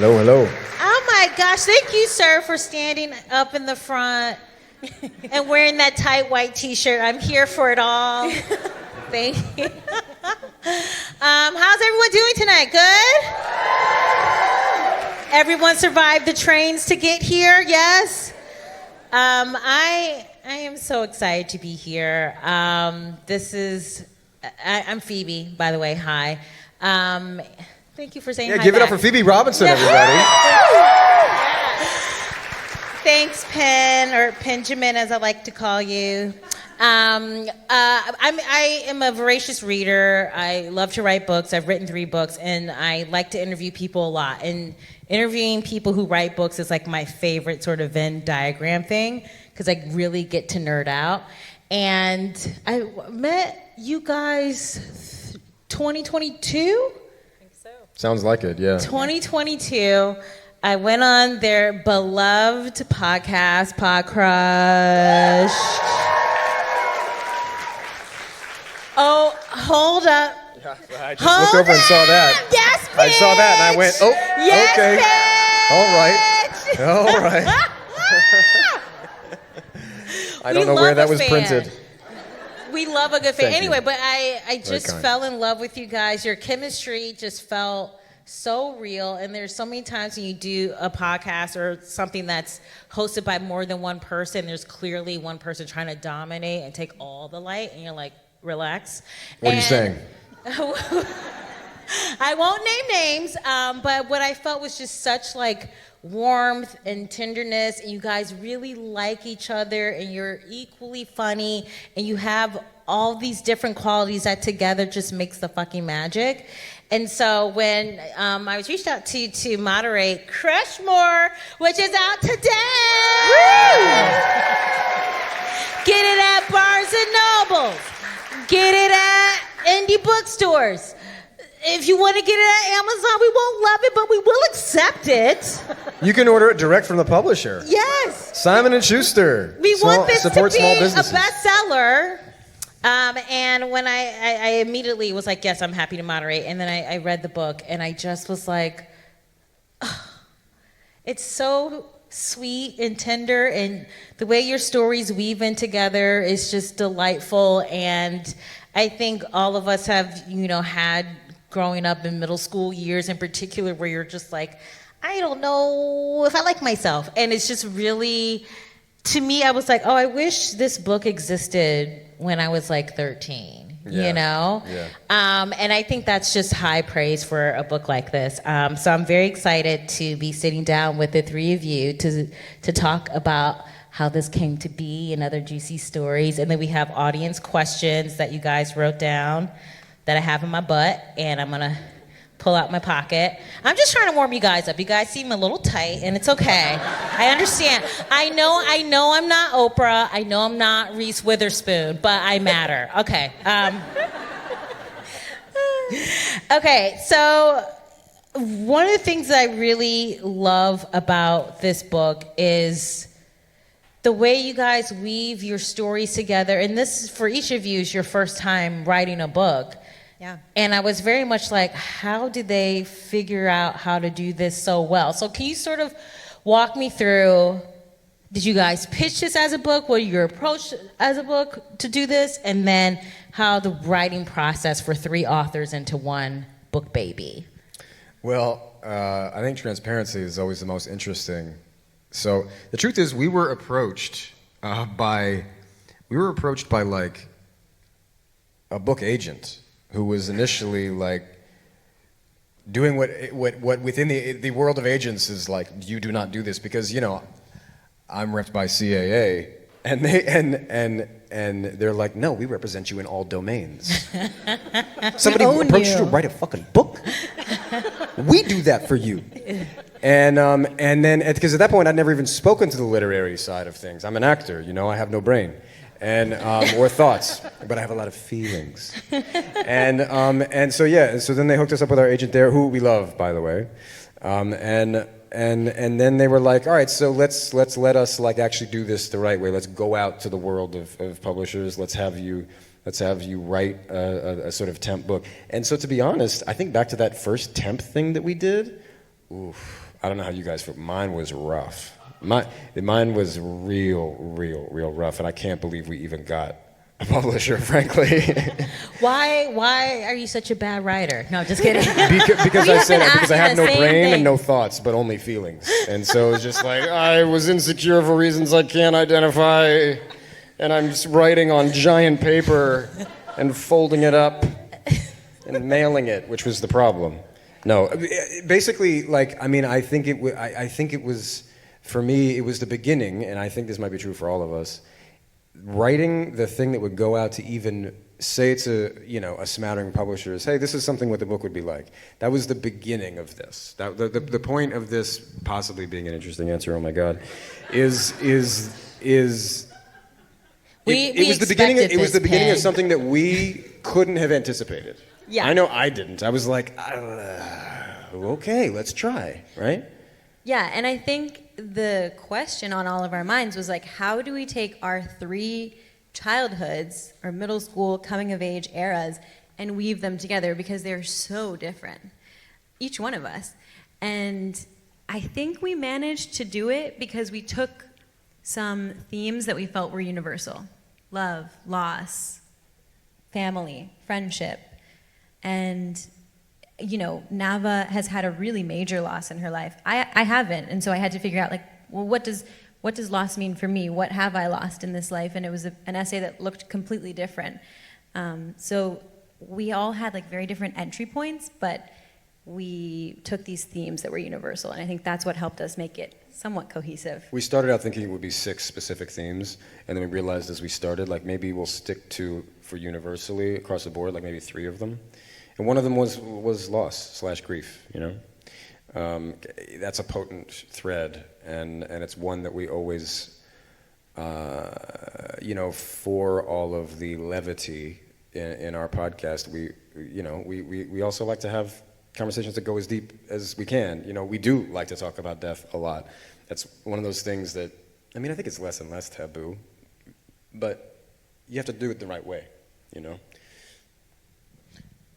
Hello, hello. Oh my gosh, thank you, sir, for standing up in the front and wearing that tight white t-shirt. I'm here for it all. Thank you. How's everyone doing tonight? Good? Everyone survived the trains to get here, yes? I am so excited to be here. I'm Phoebe, by the way, hi. Thank you for saying hi. Yeah, give it up for Phoebe Robinson, everybody. Thanks, Penn, or Benjamin, as I like to call you. I am a voracious reader. I love to write books. I've written 3 books, and I like to interview people a lot. And interviewing people who write books is like my favorite sort of Venn diagram thing, because I really get to nerd out. And I met you guys 2022? Sounds like it, yeah. 2022, I went on their beloved podcast, Podcrushed. Oh, hold up. Yeah, I just looked over and saw that. Yes, bitch. I saw that and I went, oh, yes, okay. All right. I don't know where that was printed. We love a good fan. Anyway, but I just kind. fell in love with you guys. Your chemistry just felt so real. And there's so many times when you do a podcast or something that's hosted by more than one person, there's clearly one person trying to dominate and take all the light. And you're like, relax. What are you saying? I won't name names, but what I felt was just such like warmth and tenderness, and you guys really like each other, and you're equally funny, and you have all these different qualities that together just makes the fucking magic. And so when I was reached out to moderate CRUSHMORE, which is out today, get it at Barnes and Nobles, get it at indie bookstores. If you want to get it at Amazon, we won't love it, but we will accept it. You can order it direct from the publisher. Yes. Simon & Schuster. We want this to be small a businesses. bestseller. And when I immediately was like, yes, I'm happy to moderate. And then I read the book, and I just was like, oh, it's so sweet and tender, and the way your stories weave in together is just delightful. And I think all of us have, had growing up in middle school years in particular, where you're just like, I don't know if I like myself. And it's just really, to me, I was like, oh, I wish this book existed when I was like 13, Yeah. And I think that's just high praise for a book like this. So I'm very excited to be sitting down with the 3 of you to talk about how this came to be and other juicy stories. And then we have audience questions that you guys wrote down that I have in my butt, and I'm gonna pull out my pocket. I'm just trying to warm you guys up. You guys seem a little tight, and it's okay. I understand. I know I'm not Oprah. I know I'm not Reese Witherspoon, but I matter. Okay. Okay, so one of the things that I really love about this book is the way you guys weave your stories together. And this, for each of you, is your first time writing a book. Yeah. And I was very much like, how did they figure out how to do this so well? So can you sort of walk me through, did you guys pitch this as a book? What your approach as a book to do this? And then how the writing process for 3 authors into one book baby? Well, I think transparency is always the most interesting. So the truth is, we were approached by like a book agent who was initially like doing what within the world of agents is like, you do not do this, because I'm repped by CAA, and they're like, no, we represent you in all domains. Somebody approached you to write a fucking book. We do that for you. And then, because at that point I'd never even spoken to the literary side of things. I'm an actor, I have no brain, and or thoughts, but I have a lot of feelings. And so then they hooked us up with our agent there, who we love, by the way, and then they were like, all right, so let's let us like actually do this the right way. Let's go out to the world of publishers. Let's have you write a sort of temp book. And so, to be honest, I think back to that first temp thing that we did. Oof. I don't know how you guys feel. Mine was rough. Mine was real rough, and I can't believe we even got a publisher, frankly. Why are you such a bad writer? No, just kidding. Because We I have said been it, because I asking have no the same brain thing. and no thoughts, but only feelings. And so it's just like, I was insecure for reasons I can't identify, and I'm just writing on giant paper and folding it up and mailing it, which was the problem. No, basically, like, I mean, I think it was, for me, it was the beginning, and I think this might be true for all of us, writing the thing that would go out to even say to, a smattering of publishers, hey, this is something what the book would be like. That was the beginning of this. The point of this possibly being an interesting answer, oh my God, it was the beginning. It was the beginning of something that we couldn't have anticipated. Yeah. I know I didn't. I was like, okay, let's try, right? Yeah, and I think the question on all of our minds was like, how do we take our 3 childhoods, or middle school, coming of age eras, and weave them together, because they're so different, each one of us. And I think we managed to do it because we took some themes that we felt were universal: love, loss, family, friendship. And Nava has had a really major loss in her life. I haven't, and so I had to figure out, like, well, what does loss mean for me? What have I lost in this life? And it was an essay that looked completely different. So we all had like very different entry points, but we took these themes that were universal, and I think that's what helped us make it somewhat cohesive. We started out thinking it would be 6 specific themes, and then we realized as we started, like, maybe we'll stick to, for universally across the board, like maybe 3 of them. And one of them was loss/grief, That's a potent thread, and it's one that we always, for all of the levity in our podcast, we also like to have conversations that go as deep as we can. We do like to talk about death a lot. That's one of those things that, I think it's less and less taboo, but you have to do it the right way,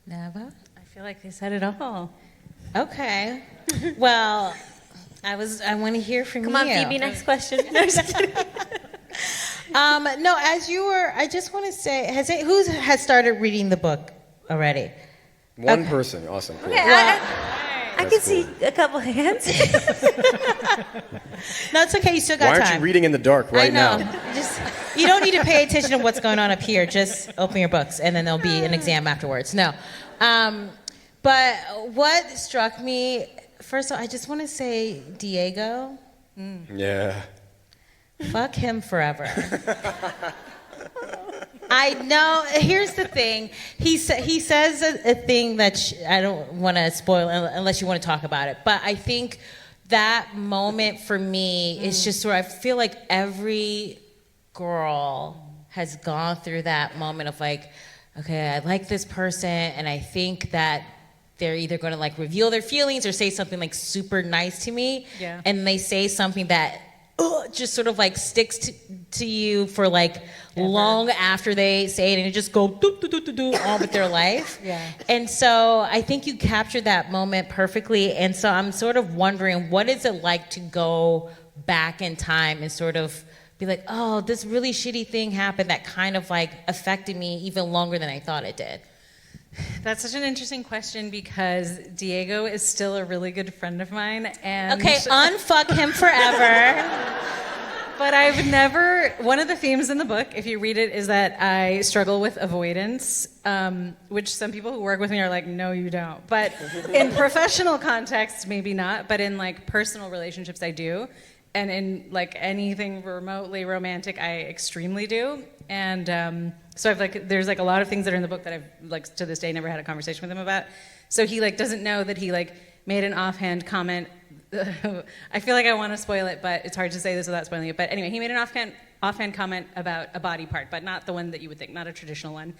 Nava? I feel like they said it all. Okay. Well, I want to hear from you. Come on, Phoebe, next question. No, as you were, I just want to say, who has started reading the book already? One person, awesome, cool. Okay, Well, I can see a couple hands. No, it's okay. You still got Why aren't time. you reading in the dark right I know. now? You don't need to pay attention to what's going on up here. Just open your books, and then there'll be an exam afterwards. No. But what struck me, first of all, I just want to say Diego. Yeah. Fuck him forever. I know. Here's the thing. He says a thing that I don't want to spoil unless you want to talk about it. But I think that moment for me is just where I feel like every girl has gone through that moment of like, okay, I like this person, and I think that they're either going to like reveal their feelings or say something like super nice to me. Yeah. And they say something that just sort of like sticks to you for like long after they say it, and it just go do on with their life. Yeah. And so I think you captured that moment perfectly. And so I'm sort of wondering, what is it like to go back in time and sort of be like, oh, this really shitty thing happened that kind of like affected me even longer than I thought it did? That's such an interesting question because Diego is still a really good friend of mine, and Okay, unfuck him forever. but I've never. One of the themes in the book, if you read it, is that I struggle with avoidance, which some people who work with me are like, no, you don't. But in professional contexts, maybe not. But in like personal relationships, I do, and in like anything remotely romantic, I extremely do. And so I've like, there's like a lot of things that are in the book that I've like to this day never had a conversation with him about. So he like doesn't know that he like made an offhand comment. I feel like I want to spoil it, but it's hard to say this without spoiling it. But anyway, he made an offhand comment about a body part, but not the one that you would think, not a traditional one.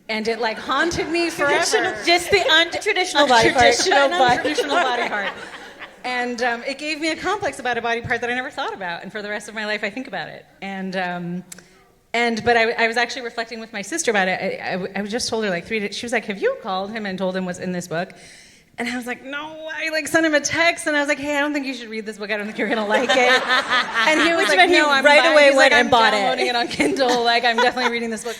And it like haunted me forever. Just the untraditional body part. Untraditional body part. And it gave me a complex about a body part that I never thought about, and for the rest of my life I think about it. But I was actually reflecting with my sister about it. I just told her like 3 days. She was like, "Have you called him and told him what's in this book?" And I was like, no, I like sent him a text and I was like, hey, I don't think you should read this book. I don't think you're gonna like it. And he was like, no, I'm right away he's went like, and I'm bought it. downloading it on Kindle. Like, I'm definitely reading this book.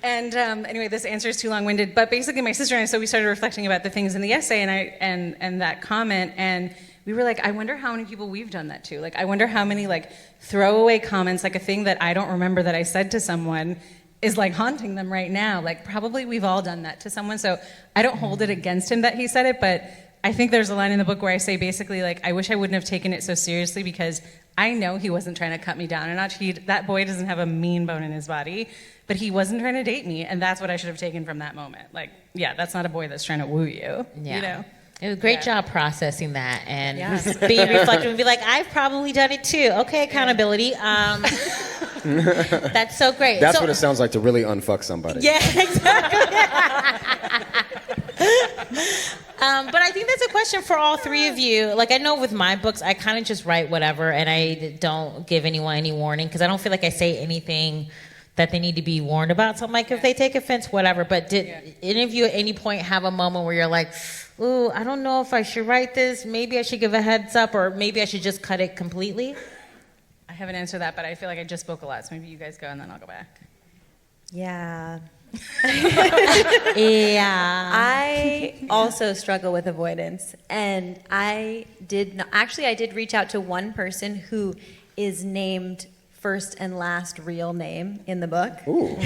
And anyway, this answer is too long-winded. But basically, my sister and I, so we started reflecting about the things in the essay and that comment, and we were like, I wonder how many people we've done that to. Like, I wonder how many like throwaway comments, like a thing that I don't remember that I said to someone, is like haunting them right now. Like, probably we've all done that to someone. So I don't hold it against him that he said it, but I think there's a line in the book where I say basically like, I wish I wouldn't have taken it so seriously because I know he wasn't trying to cut me down a notch. That boy doesn't have a mean bone in his body, but he wasn't trying to date me, and that's what I should have taken from that moment. Like, yeah, that's not a boy that's trying to woo you. Yeah. You know? It was a great job processing that and Yes. being reflective and be like, I've probably done it too. Okay, accountability. That's so great. That's So- what it sounds like to really unfuck somebody. Yeah, exactly. But I think that's a question for all three of you. Like, I know with my books, I kind of just write whatever, and I don't give anyone any warning because I don't feel like I say anything that they need to be warned about. So I'm like, if they take offense, whatever. But did any of you at any point have a moment where you're like, ooh, I don't know if I should write this. Maybe I should give a heads up, or maybe I should just cut it completely? I haven't answered that, but I feel like I just spoke a lot, so maybe you guys go and then I'll go back. Yeah. Yeah. I also struggle with avoidance, and I did reach out to one person who is named first and last real name in the book. Ooh.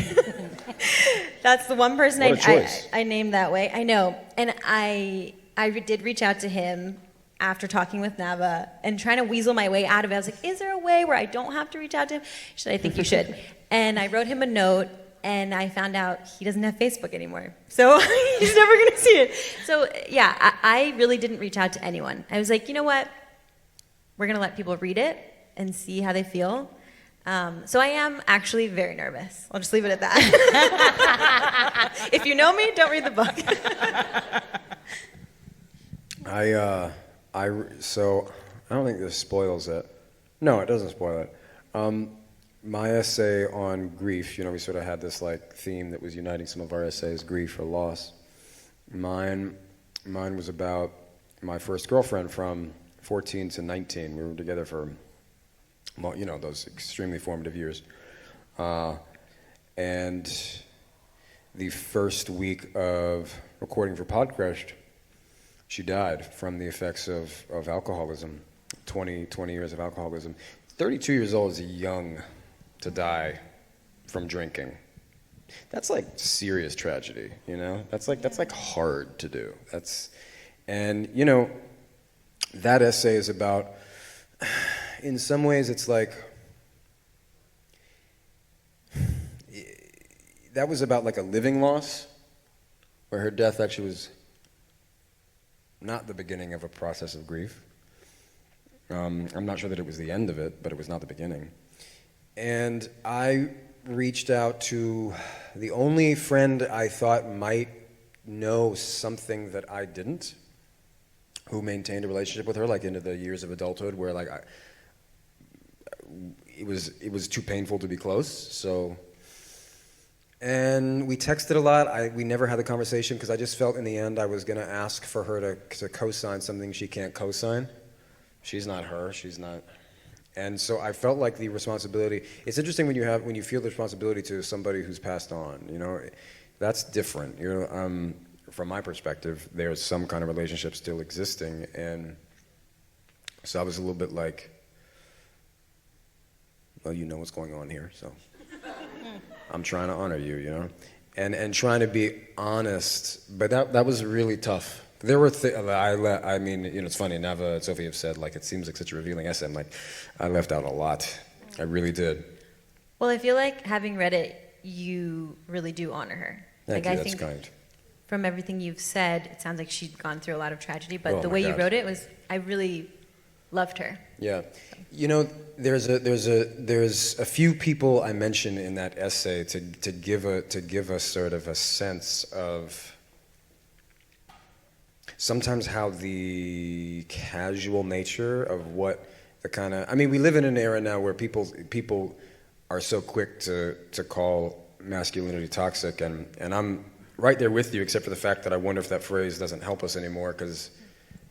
That's the one person What a choice. I named that way. I know, and I did reach out to him after talking with Nava and trying to weasel my way out of it. I was like, is there a way where I don't have to reach out to him? I think you should. And I wrote him a note, and I found out he doesn't have Facebook anymore. So he's never going to see it. So yeah, I really didn't reach out to anyone. I was like, you know what? We're going to let people read it and see how they feel. So I am actually very nervous. I'll just leave it at that. If you know me, don't read the book. So I don't think this spoils it. No, it doesn't spoil it. My essay on grief, we sort of had this like theme that was uniting some of our essays, grief or loss. Mine was about my first girlfriend from 14 to 19. We were together for, those extremely formative years. And the first week of recording for Podcrushed, she died from the effects of alcoholism, 20 years of alcoholism. 32 years old is young to die from drinking. That's like serious tragedy, That's like hard to do. That essay is about, in some ways it's like, that was about like a living loss, where her death actually was not the beginning of a process of grief. I'm not sure that it was the end of it, but it was not the beginning. And I reached out to the only friend I thought might know something that I didn't, who maintained a relationship with her like into the years of adulthood, where like it was too painful to be close. So, and we texted a lot. We never had the conversation because I just felt in the end I was going to ask for her to co-sign something she can't co-sign. She's not her. She's not. And so I felt like the responsibility. It's interesting when you feel the responsibility to somebody who's passed on. That's different. From my perspective, there's some kind of relationship still existing, and so I was a little bit like, well, you know what's going on here, so I'm trying to honor you, and trying to be honest. But that was really tough. There were it's funny, Nava and Sophie have said, like, it seems like such a revealing essay. I'm like, I left out a lot. I really did. Well, I feel like having read it, you really do honor her. Thank I you, that's think kind. from everything you've said, it sounds like she'd gone through a lot of tragedy, but Oh, the my way you God. wrote it was, I really loved her. Yeah. There's a few people I mention in that essay to give us sort of a sense of sometimes how the casual nature of what the kind of, we live in an era now where people are so quick to call masculinity toxic, and I'm right there with you, except for the fact that I wonder if that phrase doesn't help us anymore, because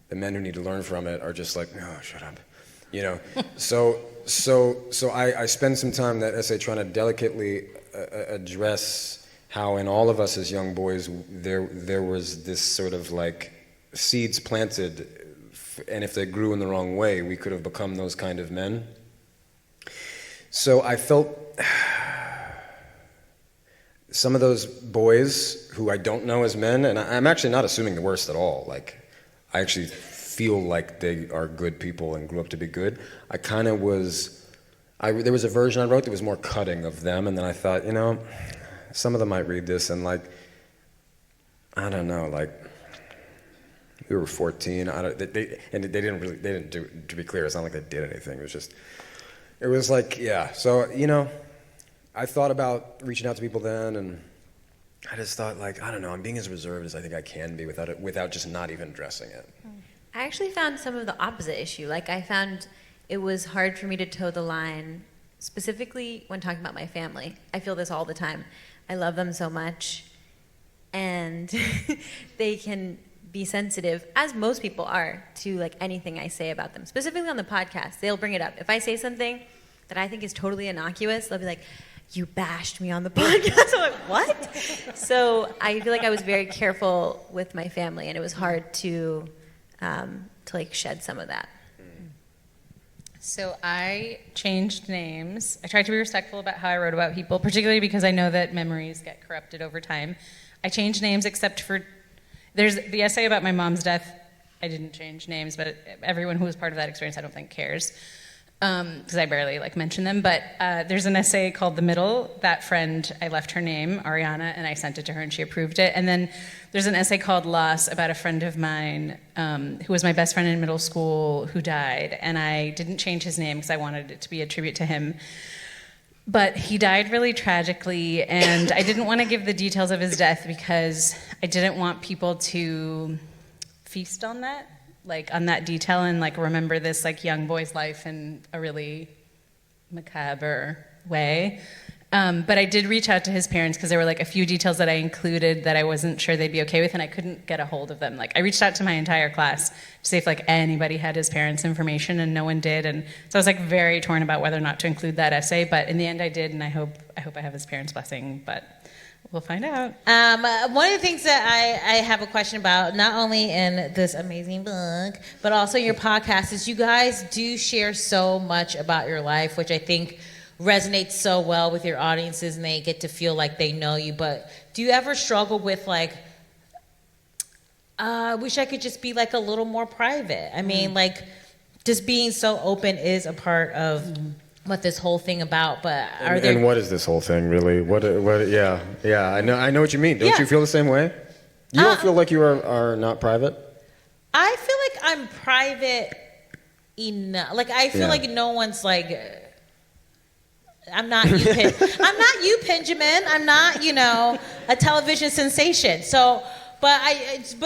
the men who need to learn from it are just like, oh, shut up, you know. So I spend some time in that essay trying to delicately address how in all of us as young boys there was this sort of like seeds planted, and if they grew in the wrong way, we could have become those kind of men. So I felt some of those boys who I don't know as men, and I'm actually not assuming the worst at all, like I actually feel like they are good people and grew up to be good. I kind of there was a version I wrote that was more cutting of them, and then I thought, you know, some of them might read this and like, I don't know, like, we were 14, they didn't do, to be clear, it's not like they did anything, it was like, yeah, so, you know, I thought about reaching out to people then, and I just thought, like, I don't know, I'm being as reserved as I think I can be without just not even addressing it. I actually found some of the opposite issue. Like, I found it was hard for me to toe the line, specifically when talking about my family. I feel this all the time. I love them so much, and they can be sensitive, as most people are, to like anything I say about them. Specifically on the podcast, they'll bring it up. If I say something that I think is totally innocuous, they'll be like, you bashed me on the podcast. I'm like, what? So I feel like I was very careful with my family, and it was hard to like shed some of that. So I changed names. I tried to be respectful about how I wrote about people, particularly because I know that memories get corrupted over time. I changed names except for, there's the essay about my mom's death. I didn't change names, but everyone who was part of that experience I don't think cares, because I barely like mention them. But there's an essay called The Middle. That friend, I left her name, Ariana, and I sent it to her and she approved it. And then there's an essay called Loss about a friend of mine who was my best friend in middle school who died. And I didn't change his name because I wanted it to be a tribute to him. But he died really tragically, and I didn't want to give the details of his death because I didn't want people to feast on that, like on that detail, and like remember this like young boy's life in a really macabre way. But I did reach out to his parents because there were like a few details that I included that I wasn't sure they'd be okay with, and I couldn't get a hold of them. Like I reached out to my entire class to see if like anybody had his parents' information, and no one did. And so I was like very torn about whether or not to include that essay. But in the end, I did, and I hope I have his parents' blessing. But we'll find out. One of the things that I have a question about, not only in this amazing book, but also in your podcast, is you guys do share so much about your life, which I think resonates so well with your audiences, and they get to feel like they know you. But do you ever struggle with like, I wish I could just be like a little more private? I mean, like, just being so open is a part of what this whole thing about. But are there? And what is this whole thing really? What? Yeah. I know what you mean. Don't you feel the same way? You don't feel like you are not private? I feel like I'm private enough. Like I feel like no one's like. I'm not you, I'm not you, Benjamin. I'm not, a television sensation. So, but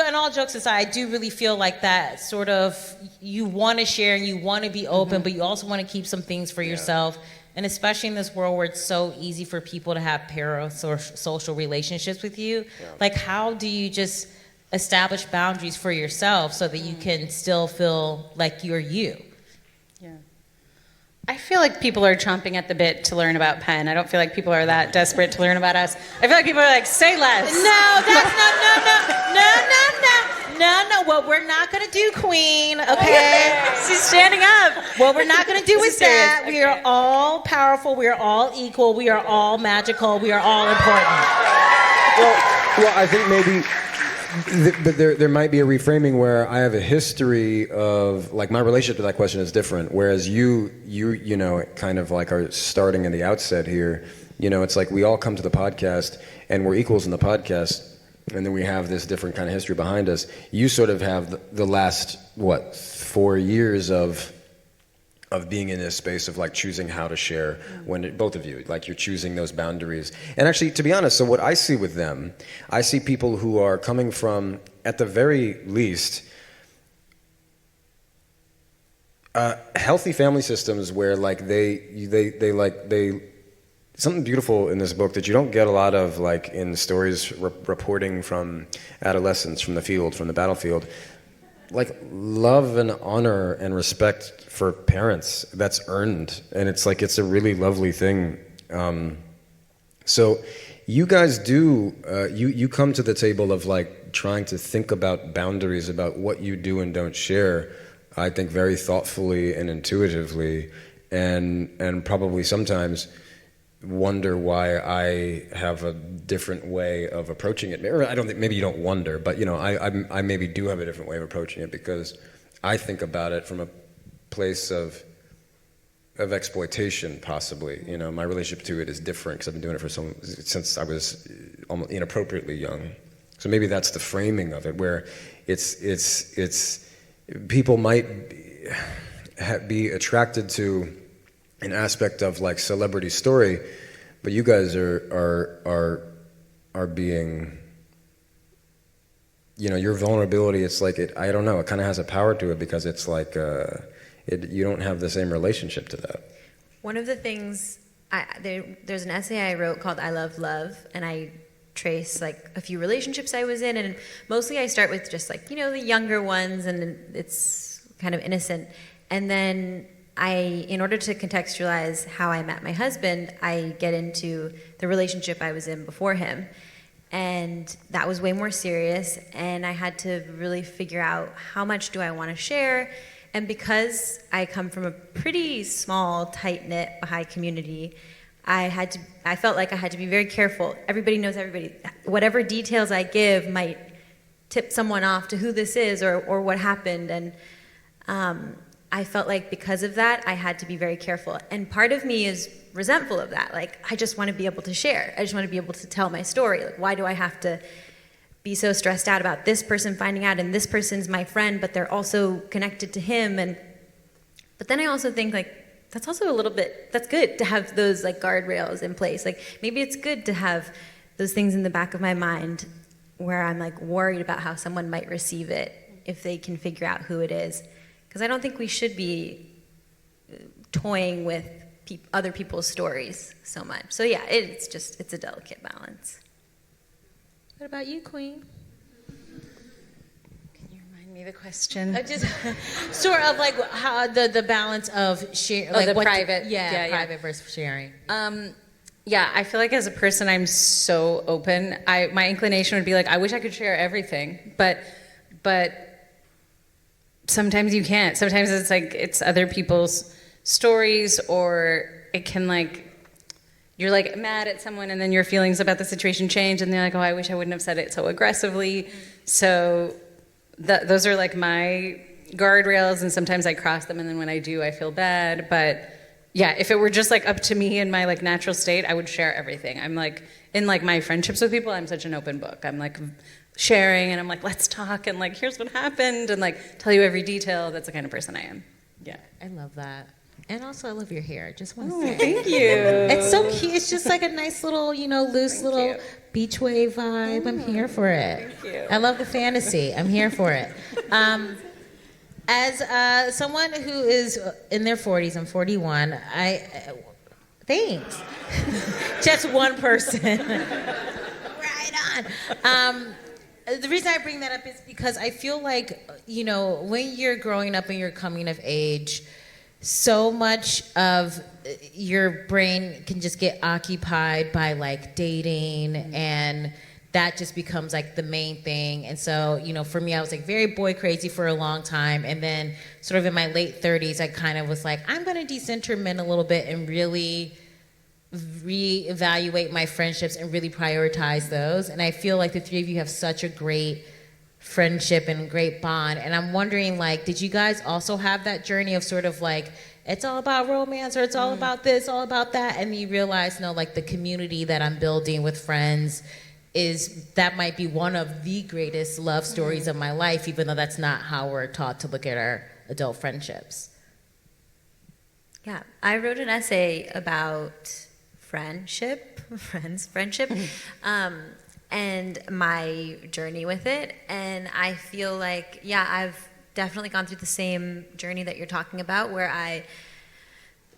in all jokes aside, I do really feel like that sort of, you want to share and you want to be open, but you also want to keep some things for yourself. And especially in this world where it's so easy for people to have parasocial relationships with you. Yeah. Like, how do you just establish boundaries for yourself so that you can still feel like you're you? I feel like people are chomping at the bit to learn about Penn. I don't feel like people are that desperate to learn about us. I feel like people are like, say less. No, that's no. What we're not going to do, Queen, okay? She's standing up. What we're not going to do is that. Okay. We are all powerful. We are all equal. We are all magical. We are all important. Well, I think maybe... But there might be a reframing where I have a history of, like, my relationship to that question is different, whereas you kind of like are starting in the outset here. It's like we all come to the podcast and we're equals in the podcast, and then we have this different kind of history behind us. You sort of have the last 4 years of being in this space of like choosing how to share, when both of you, like, you're choosing those boundaries. And actually, to be honest, so what I see with them, I see people who are coming from, at the very least, healthy family systems where like they something beautiful in this book that you don't get a lot of, like in stories reporting from adolescence, from the field, from the battlefield, like love and honor and respect for parents that's earned, and it's like it's a really lovely thing. So you guys do you come to the table of like trying to think about boundaries about what you do and don't share, I think very thoughtfully and intuitively, and probably sometimes wonder why I have a different way of approaching it. Or I don't think, maybe you don't wonder, but you know, I maybe do have a different way of approaching it because I think about it from a place of exploitation, possibly. You know, my relationship to it is different because I've been doing it since I was almost inappropriately young. So maybe that's the framing of it, where it's people might be attracted to an aspect of like celebrity story, but you guys are being, you know, your vulnerability. It's like I don't know. It kind of has a power to it because it's like you don't have the same relationship to that. One of the things there's an essay I wrote called "I Love Love," and I trace like a few relationships I was in, and mostly I start with just like, you know, the younger ones, and it's kind of innocent, and then in order to contextualize how I met my husband, I get into the relationship I was in before him. And that was way more serious, and I had to really figure out how much do I want to share. And because I come from a pretty small, tight-knit Baha'i community, I felt like I had to be very careful. Everybody knows everybody. Whatever details I give might tip someone off to who this is or what happened. And I felt like because of that, I had to be very careful. And part of me is resentful of that. Like, I just want to be able to share. I just want to be able to tell my story. Like, why do I have to be so stressed out about this person finding out, and this person's my friend, but they're also connected to him? But then I also think, like, that's also a little bit, that's good to have those, like, guardrails in place. Like, maybe it's good to have those things in the back of my mind where I'm, like, worried about how someone might receive it if they can figure out who it is. Because I don't think we should be toying with other people's stories so much. So yeah, it's a delicate balance. What about you, Queen? Can you remind me the question? Just sort of like how the balance of share, like the what private, private versus sharing. Yeah, I feel like as a person, I'm so open. My inclination would be like, I wish I could share everything, but sometimes you can't. Sometimes it's like it's other people's stories, or it can like you're like mad at someone and then your feelings about the situation change and they're like, oh, I wish I wouldn't have said it so aggressively. So those are like my guardrails, and sometimes I cross them, and then when I do, I feel bad. But yeah, if it were just like up to me in my like natural state, I would share everything. I'm like in like my friendships with people, I'm such an open book. I'm like sharing, and I'm like, let's talk, and like here's what happened, and like tell you every detail. That's the kind of person I am. Yeah, I love that. And also, I love your hair. I just want to say. Thank you. It's so cute. It's just like a nice little, you know, loose little beach wave vibe. I'm here for it. Thank you. I love the fantasy. I'm here for it. As someone who is in their 40s, I'm 41. Thanks. Just one person. Right on. The reason I bring that up is because I feel like, you know, when you're growing up and you're coming of age, so much of your brain can just get occupied by like dating, and that just becomes like the main thing. And so, you know, for me, I was like very boy crazy for a long time. And then sort of in my late 30s, I kind of was like, I'm going to decenter men a little bit and really reevaluate my friendships and really prioritize those. And I feel like the three of you have such a great friendship and great bond. And I'm wondering, like, did you guys also have that journey of sort of like, it's all about romance, or it's all about this, all about that, and you realize, no, like the community that I'm building with friends that might be one of the greatest love stories of my life, even though that's not how we're taught to look at our adult friendships. Yeah, I wrote an essay about friendship, and my journey with it. And I feel like, yeah, I've definitely gone through the same journey that you're talking about, where I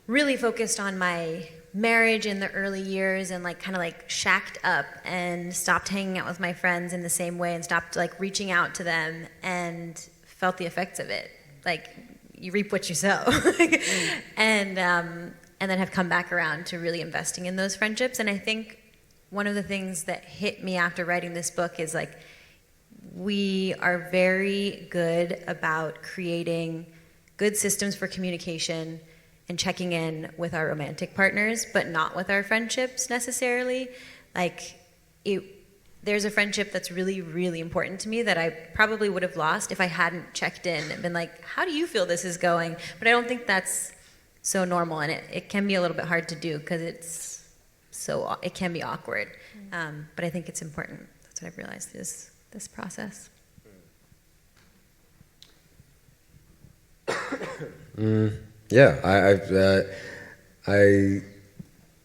really focused on my marriage in the early years and like kind of like shacked up and stopped hanging out with my friends in the same way and stopped like reaching out to them and felt the effects of it. Like you reap what you sow. And then have come back around to really investing in those friendships. And I think one of the things that hit me after writing this book is like we are very good about creating good systems for communication and checking in with our romantic partners, but not with our friendships necessarily. Like, there's a friendship that's really, really important to me that I probably would have lost if I hadn't checked in and been like, how do you feel this is going? But I don't think that's so normal, and it can be a little bit hard to do because it can be awkward. But I think it's important. That's what I've realized this process. Yeah,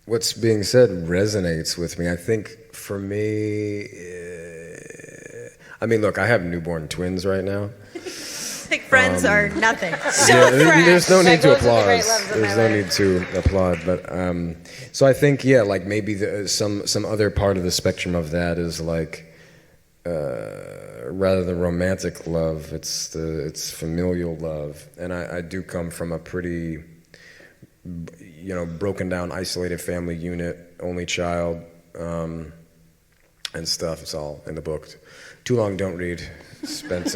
what's being said resonates with me. I think for me, I mean, look, I have newborn twins right now. Like friends are nothing. There's no need to Those are the great applaud. loves of There's my no need to applaud. But so I think, yeah, like maybe some other part of the spectrum of that is like rather than romantic love, it's familial love, and I do come from a pretty, broken down, isolated family unit, only child, and stuff. It's all in the book. Too long, don't read. Spent.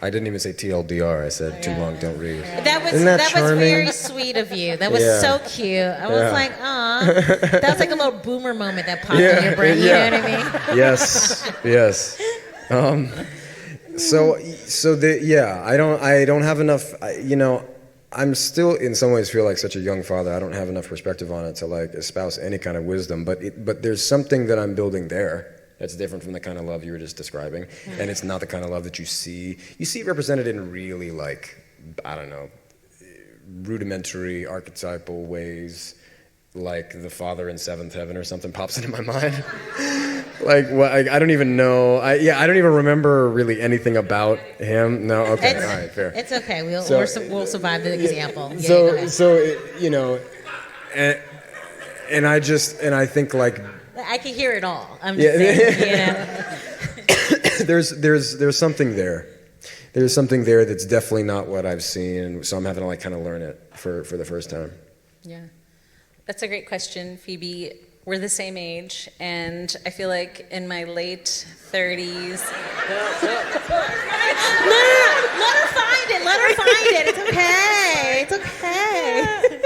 I didn't even say TLDR. I said too long, don't read. That was Isn't that was charming? very sweet of you. That was so cute. I was like, aw. That was like a little boomer moment that popped in your brain. You know what I mean? Yes. I don't have enough. I'm still in some ways feel like such a young father. I don't have enough perspective on it to like espouse any kind of wisdom. But there's something that I'm building there that's different from the kind of love you were just describing, and it's not the kind of love that you see represented in really like, I don't know, rudimentary archetypal ways, like the father in Seventh Heaven or something pops into my mind. Like what? I don't even know. I don't even remember really anything about him. No, okay, all right, fair. It's okay. We'll survive the example. And I think like. I can hear it all. I'm just saying, There's something there. There's something there that's definitely not what I've seen, so I'm having to like kind of learn it for the first time. Yeah, that's a great question, Phoebe. We're the same age, and I feel like in my late 30s. Let her find it. Let her find it. It's okay. It's okay.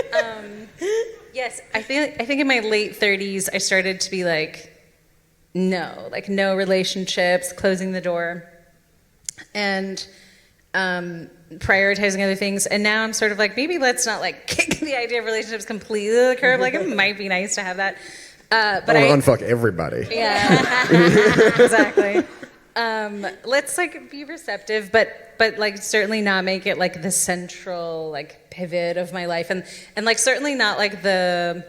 Yes, I think in my late 30s, I started to be like no relationships, closing the door, and prioritizing other things. And now I'm sort of like, maybe let's not like kick the idea of relationships completely to the curb. Like it might be nice to have that. But I want to unfuck everybody. Yeah, exactly. Let's like be receptive, but like certainly not make it like the central like pivot of my life, and like certainly not like the,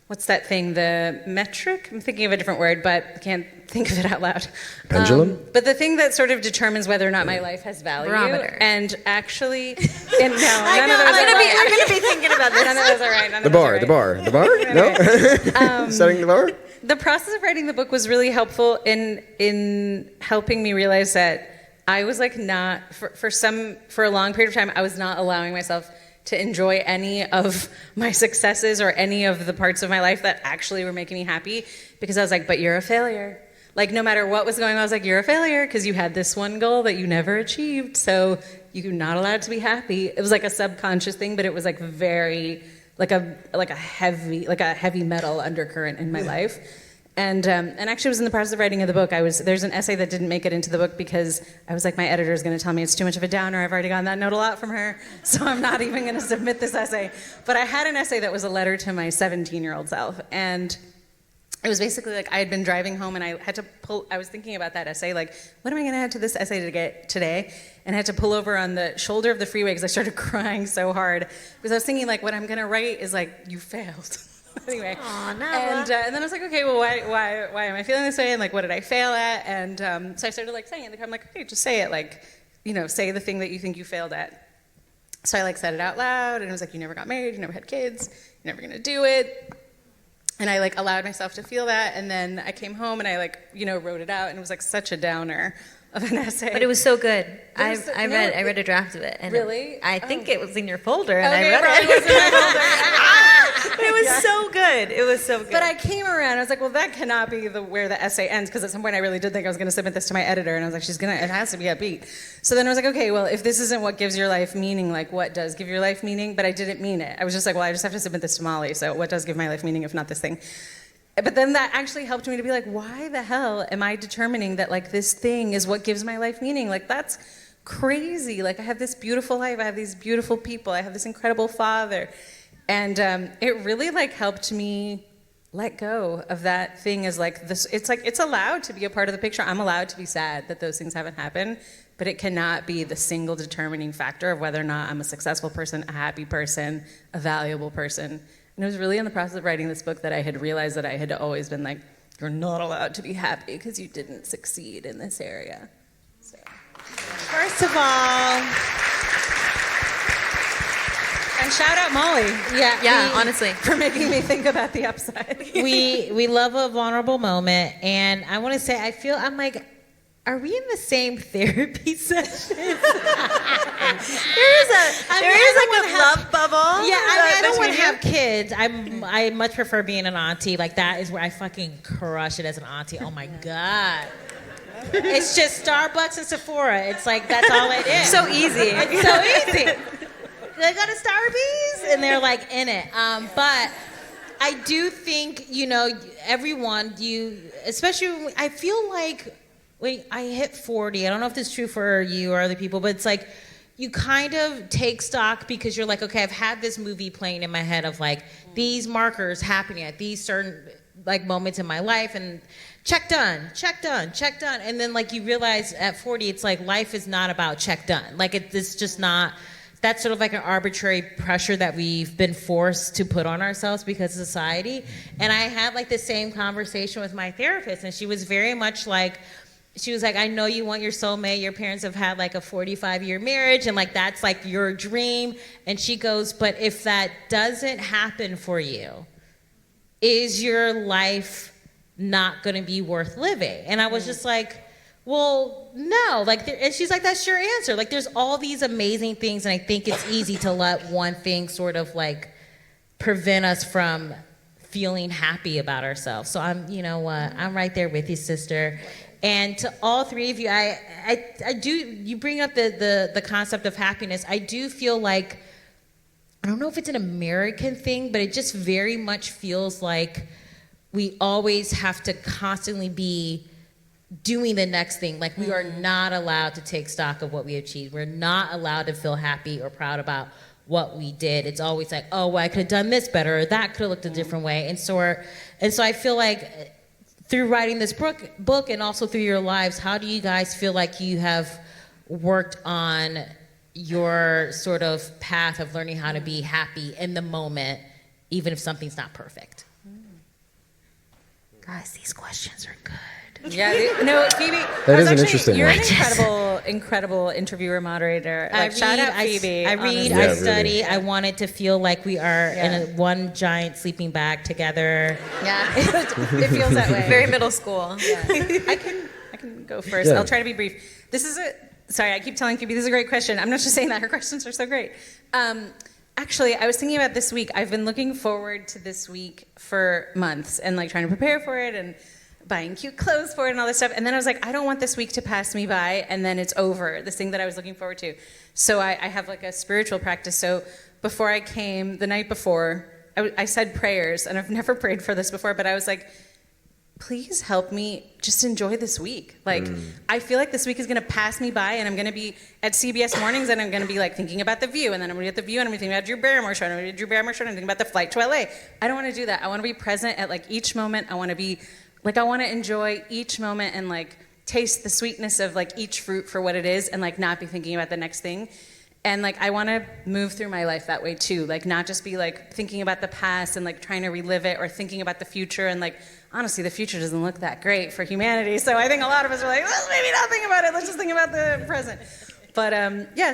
what's that thing, the metric? I'm thinking of a different word, but I can't think of it out loud. Pendulum? But the thing that sort of determines whether or not my life has value. Barometer. And actually, none of those are right. I'm gonna be thinking about this. None of those are right. The bar. No? Setting the bar? The process of writing the book was really helpful in helping me realize that I was like not, for a long period of time, I was not allowing myself to enjoy any of my successes or any of the parts of my life that actually were making me happy, because I was like, but you're a failure. Like no matter what was going on, I was like, you're a failure because you had this one goal that you never achieved, so you're not allowed to be happy. It was like a subconscious thing, but it was like very, like a heavy metal undercurrent in my life. And actually, I was in the process of writing of the book. There's an essay that didn't make it into the book because I was like, my editor is going to tell me it's too much of a downer. I've already gotten that note a lot from her, so I'm not even going to submit this essay. But I had an essay that was a letter to my 17-year-old self, and it was basically like I had been driving home and I had to I was thinking about that essay, like, what am I going to add to this essay to get today? And I had to pull over on the shoulder of the freeway because I started crying so hard because I was thinking, like, what I'm going to write is like, you failed. Anyway, and then I was like, okay, well, why am I feeling this way? And like, what did I fail at? And so I started like saying it. I'm like, okay, just say it. Like, say the thing that you think you failed at. So I like said it out loud, and it was like, you never got married, you never had kids, never gonna do it. And I like allowed myself to feel that, and then I came home and I like, wrote it out, and it was like such a downer of an essay. But it was so good. I was so- read a draft of it. And Really? I think it was in your folder, and Okay, I read probably it. was in my folder. But it was so good. It was so good. But I came around. I was like, well, that cannot be where the essay ends, because at some point I really did think I was going to submit this to my editor, and I was like, it has to be upbeat. So then I was like, okay, well, if this isn't what gives your life meaning, like what does give your life meaning? But I didn't mean it. I was just like, well, I just have to submit this to Molly. So what does give my life meaning if not this thing? But then that actually helped me to be like, why the hell am I determining that like this thing is what gives my life meaning? Like that's crazy. Like I have this beautiful life. I have these beautiful people. I have this incredible father. And it really like helped me let go of that thing as like this. It's like, it's allowed to be a part of the picture. I'm allowed to be sad that those things haven't happened, but it cannot be the single determining factor of whether or not I'm a successful person, a happy person, a valuable person. And it was really in the process of writing this book that I had realized that I had always been like, you're not allowed to be happy because you didn't succeed in this area. So. First of all, And shout out Molly yeah, honestly. for making me think about the upside. we love a vulnerable moment, and I want to say I'm like, are we in the same therapy session? There is like a love bubble. Yeah, I don't want to have kids. I much prefer being an auntie. Like that is where I fucking crush it as an auntie. Oh my god. It's just Starbucks and Sephora. It's like that's all it is. So easy. It's so easy. They go to Starbucks and they're like in it. But I do think everyone especially when I feel like. When I hit 40, I don't know if this is true for you or other people, but it's like you kind of take stock because you're like, okay, I've had this movie playing in my head of like these markers happening at these certain like moments in my life, and check done. And then like you realize at 40, it's like life is not about check done. Like it's just not. That's sort of like an arbitrary pressure that we've been forced to put on ourselves because of society. And I had like the same conversation with my therapist, and she was very much like, she was like, I know you want your soulmate. Your parents have had like a 45-year marriage, and like that's like your dream. And she goes, but if that doesn't happen for you, is your life not going to be worth living? And I was just like, well, no. Like, and she's like, that's your answer. Like, there's all these amazing things, and I think it's easy to let one thing sort of like prevent us from feeling happy about ourselves. So I'm right there with you, sister. And to all three of you, I do. You bring up the concept of happiness. I do feel like, I don't know if it's an American thing, but it just very much feels like we always have to constantly be doing the next thing. Like we are not allowed to take stock of what we achieved. We're not allowed to feel happy or proud about what we did. It's always like, oh, well, I could have done this better, or that could have looked a different way. And so I feel like, through writing this book and also through your lives, how do you guys feel like you have worked on your sort of path of learning how to be happy in the moment, even if something's not perfect? Guys, these questions are good. Yeah, no, Phoebe. That is an interesting You're one. an incredible interviewer, moderator. Like, shout out Phoebe. I read, honestly. I Yeah, study. really. I want it to feel like we are in one giant sleeping bag together. Yeah, it feels that way. Very middle school. Yeah. I can go first. Yeah. I'll try to be brief. Sorry, I keep telling Phoebe this is a great question. I'm not just saying that. Her questions are so great. Actually, I was thinking about this week. I've been looking forward to this week for months and like trying to prepare for it and buying cute clothes for it and all this stuff. And then I was like, I don't want this week to pass me by and then it's over, this thing that I was looking forward to. So I have like a spiritual practice. So before I came, the night before, I said prayers, and I've never prayed for this before, but I was like, please help me just enjoy this week. Like, I feel like this week is going to pass me by, and I'm going to be at CBS Mornings, and I'm going to be like thinking about The View, and then I'm going to be at The View, and I'm going to think about Drew Barrymore show, and I'm going to be Drew Barrymore show, and I'm thinking about the flight to LA. I don't want to do that. I want to be present at like each moment. I want to be like, I want to enjoy each moment and like taste the sweetness of like each fruit for what it is, and like not be thinking about the next thing. And like, I want to move through my life that way too. Like, not just be like thinking about the past and like trying to relive it, or thinking about the future. And like, honestly, the future doesn't look that great for humanity. So I think a lot of us are like, let's maybe not think about it. Let's just think about the present. But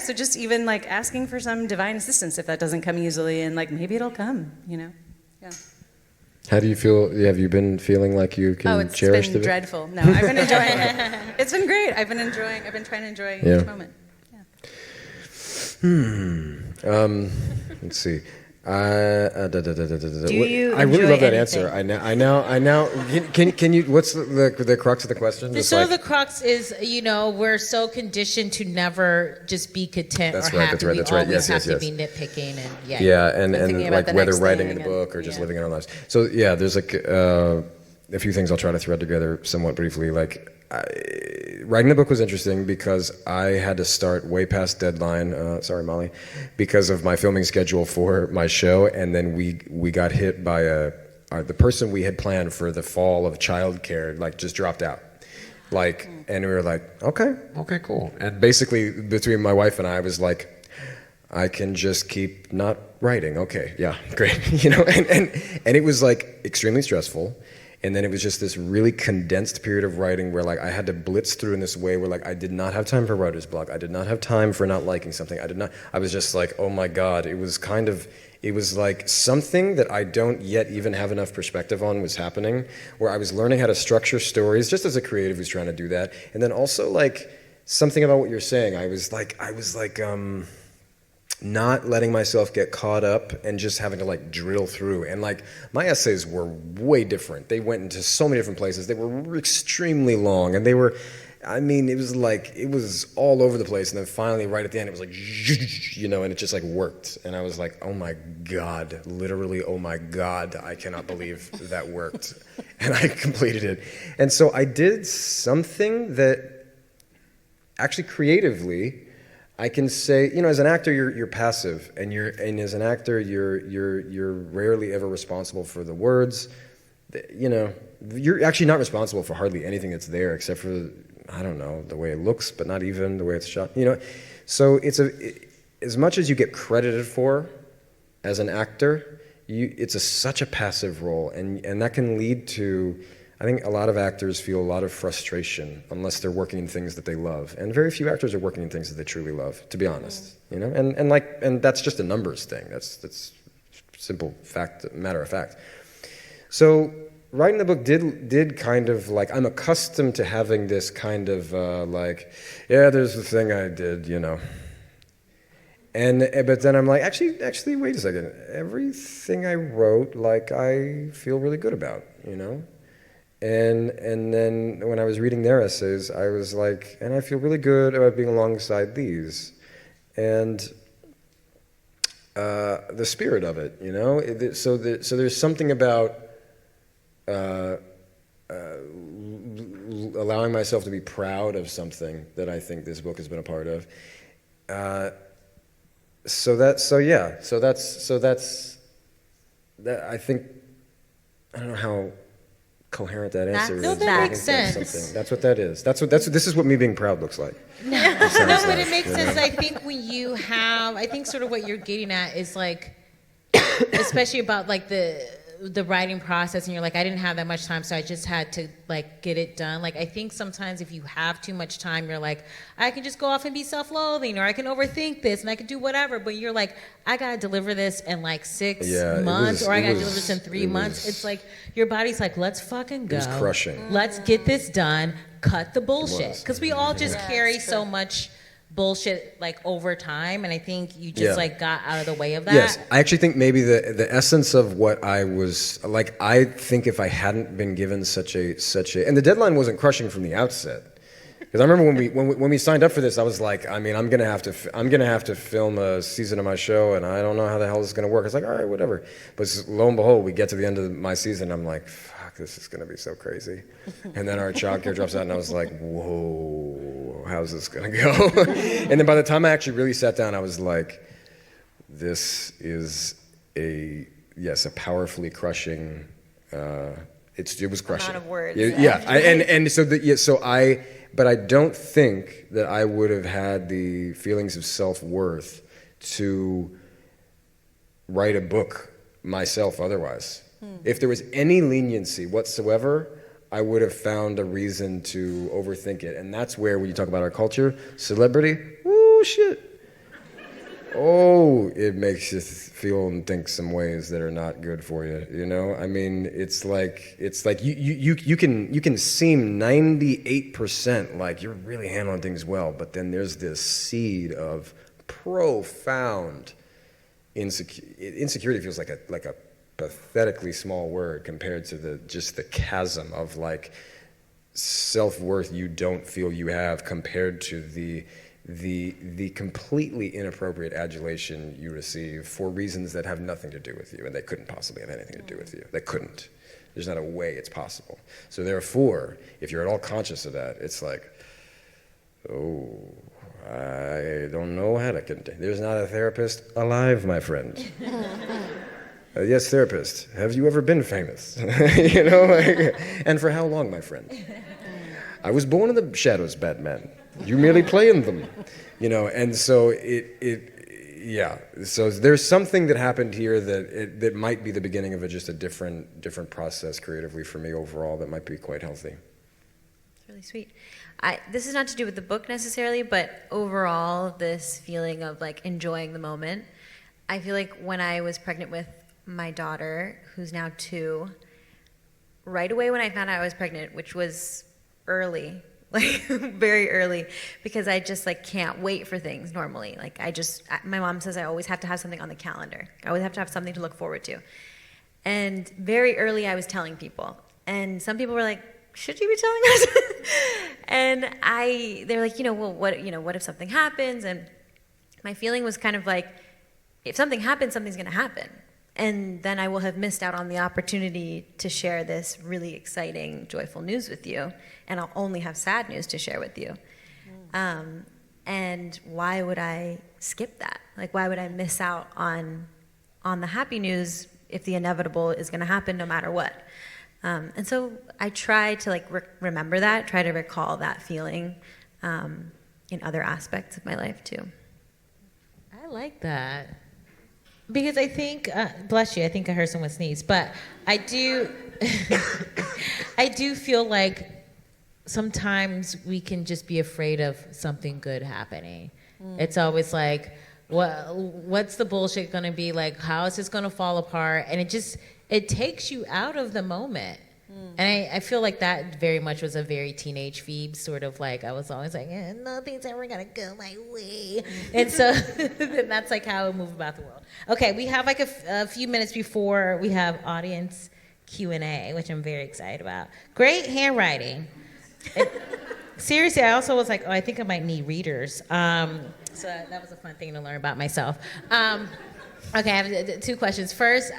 so just even like asking for some divine assistance if that doesn't come easily, and like maybe it'll come, you know? Yeah. How do you feel? Have you been feeling like you can It's cherish been the dreadful. No, I've been enjoying it. It's been great. I've been trying to enjoy each moment. Yeah. Let's see. Do you I really enjoy love that anything? answer. I now. Can you? What's the crux of the question? Just So the crux is, we're so conditioned to never just be content That's or right, happy. that's right, that's We right. always Yes, have yes, to be nitpicking and Yeah, and thinking about like the whether next writing in thing a book or and- just yeah. living in our lives. So yeah, there's like a few things I'll try to thread together somewhat briefly. Like writing the book was interesting because I had to start way past deadline. Sorry, Molly, because of my filming schedule for my show, and then we got hit by the person we had planned for the fall of childcare like just dropped out. And we were like, okay, cool. And basically, between my wife and I was like, I can just keep not writing. Okay, yeah, great. And it was like extremely stressful. And then it was just this really condensed period of writing where like I had to blitz through in this way where like I did not have time for writer's block. I did not have time for not liking something. I was just like, oh my God, it was like something that I don't yet even have enough perspective on was happening, where I was learning how to structure stories just as a creative who's trying to do that. And then also like something about what you're saying. I was like not letting myself get caught up and just having to like drill through. And like my essays were way different. They went into so many different places. They were extremely long, and it was all over the place. And then finally right at the end it was like, and it just like worked. And I was like, oh my God, literally, oh my God, I cannot believe that worked. And I completed it. And so I did something that actually creatively I can say, as an actor, you're passive, and as an actor, you're rarely ever responsible for the words. You're actually not responsible for hardly anything that's there, except for I don't know the way it looks, but not even the way it's shot. So as much as you get credited for as an actor, it's such a passive role, and that can lead to. I think a lot of actors feel a lot of frustration unless they're working in things that they love, and very few actors are working in things that they truly love. To be honest, and that's just a numbers thing. That's simple fact, matter of fact. So writing the book did kind of like I'm accustomed to having this kind of there's the thing I did, but then I'm like actually wait a second, everything I wrote I feel really good about, And then when I was reading their essays, I was like, and I feel really good about being alongside these. And the spirit of it, So there's something about allowing myself to be proud of something that I think this book has been a part of. I think, I don't know how coherent that answer is. No, that makes sense. That's what that is. This is what me being proud looks like. No, but it makes sense. I think I think sort of what you're getting at is like, especially about like the writing process, and you're like, I didn't have that much time, so I just had to like get it done. Like I think sometimes if you have too much time, you're like, I can just go off and be self-loathing, or I can overthink this, and I can do whatever. But you're like, I gotta deliver this in like 6 months, or I gotta deliver this in 3 months. It's like your body's like, let's fucking go. It was crushing. Let's get this done. Cut the bullshit, because we all just carry so much bullshit like over time, and I think you just like got out of the way of that. Yes, I actually think maybe the essence of what I was like, I think if I hadn't been given such a and the deadline wasn't crushing from the outset, because I remember when we signed up for this, I was like, I mean, I'm gonna have to film a season of my show, and I don't know how the hell this is gonna work. It's like, all right, whatever. But lo and behold, we get to the end of my season, I'm like, fuck, this is gonna be so crazy. And then our childcare drops out, and I was like, whoa, how's this gonna go? And then by the time I actually really sat down, I was like, this is a powerfully crushing. It was crushing. Amount of words. But I don't think that I would have had the feelings of self-worth to write a book myself otherwise. If there was any leniency whatsoever, I would have found a reason to overthink it. And that's where, when you talk about our culture, celebrity, woo, shit. oh, it makes you feel and think some ways that are not good for you. You know, I mean, it's like you can seem 98% like you're really handling things well, but then there's this seed of profound insecurity. Feels like a pathetically small word compared to the chasm of like self-worth you don't feel you have compared to the completely inappropriate adulation you receive for reasons that have nothing to do with you, and they couldn't possibly have anything to do with you. They couldn't. There's not a way it's possible. So therefore, if you're at all conscious of that, it's like, oh, I don't know how to continue. There's not a therapist alive, my friend. Yes, therapist. Have you ever been famous? You know, like, and for how long, my friend? I was born in the shadows, Batman. You merely play in them, you know. And so yeah. So there's something that happened here that might be the beginning of just a different process creatively for me overall that might be quite healthy. Really sweet. This is not to do with the book necessarily, but overall, this feeling of like enjoying the moment. I feel like when I was pregnant with my daughter, who's now 2, right away when I found out I was pregnant, which was early, like very early, because I just like can't wait for things normally. Like my mom says I always have to have something on the calendar. I always have to have something to look forward to. And very early I was telling people, and some people were like, should you be telling us? And they're like, well, what if something happens? And my feeling was kind of like, if something happens, something's going to happen. And then I will have missed out on the opportunity to share this really exciting, joyful news with you. And I'll only have sad news to share with you. And why would I skip that? Like, why would I miss out on the happy news if the inevitable is going to happen no matter what? And so I try to like remember that, try to recall that feeling in other aspects of my life too. I like that. Because I think, bless you, I think I heard someone sneeze, but I do, I do feel like sometimes we can just be afraid of something good happening. It's always like, what's the bullshit going to be? Like, how is this going to fall apart? And it takes you out of the moment. And I feel like that very much was a very teenage Phoebe, sort of like, I was always like, nothing's ever gonna go my way. And so then that's like how I move about the world. Okay, we have like a few minutes before we have audience Q&A, which I'm very excited about. Great handwriting. Seriously, I also was like, I think I might need readers. So that was a fun thing to learn about myself. Okay, I have 2 questions. First,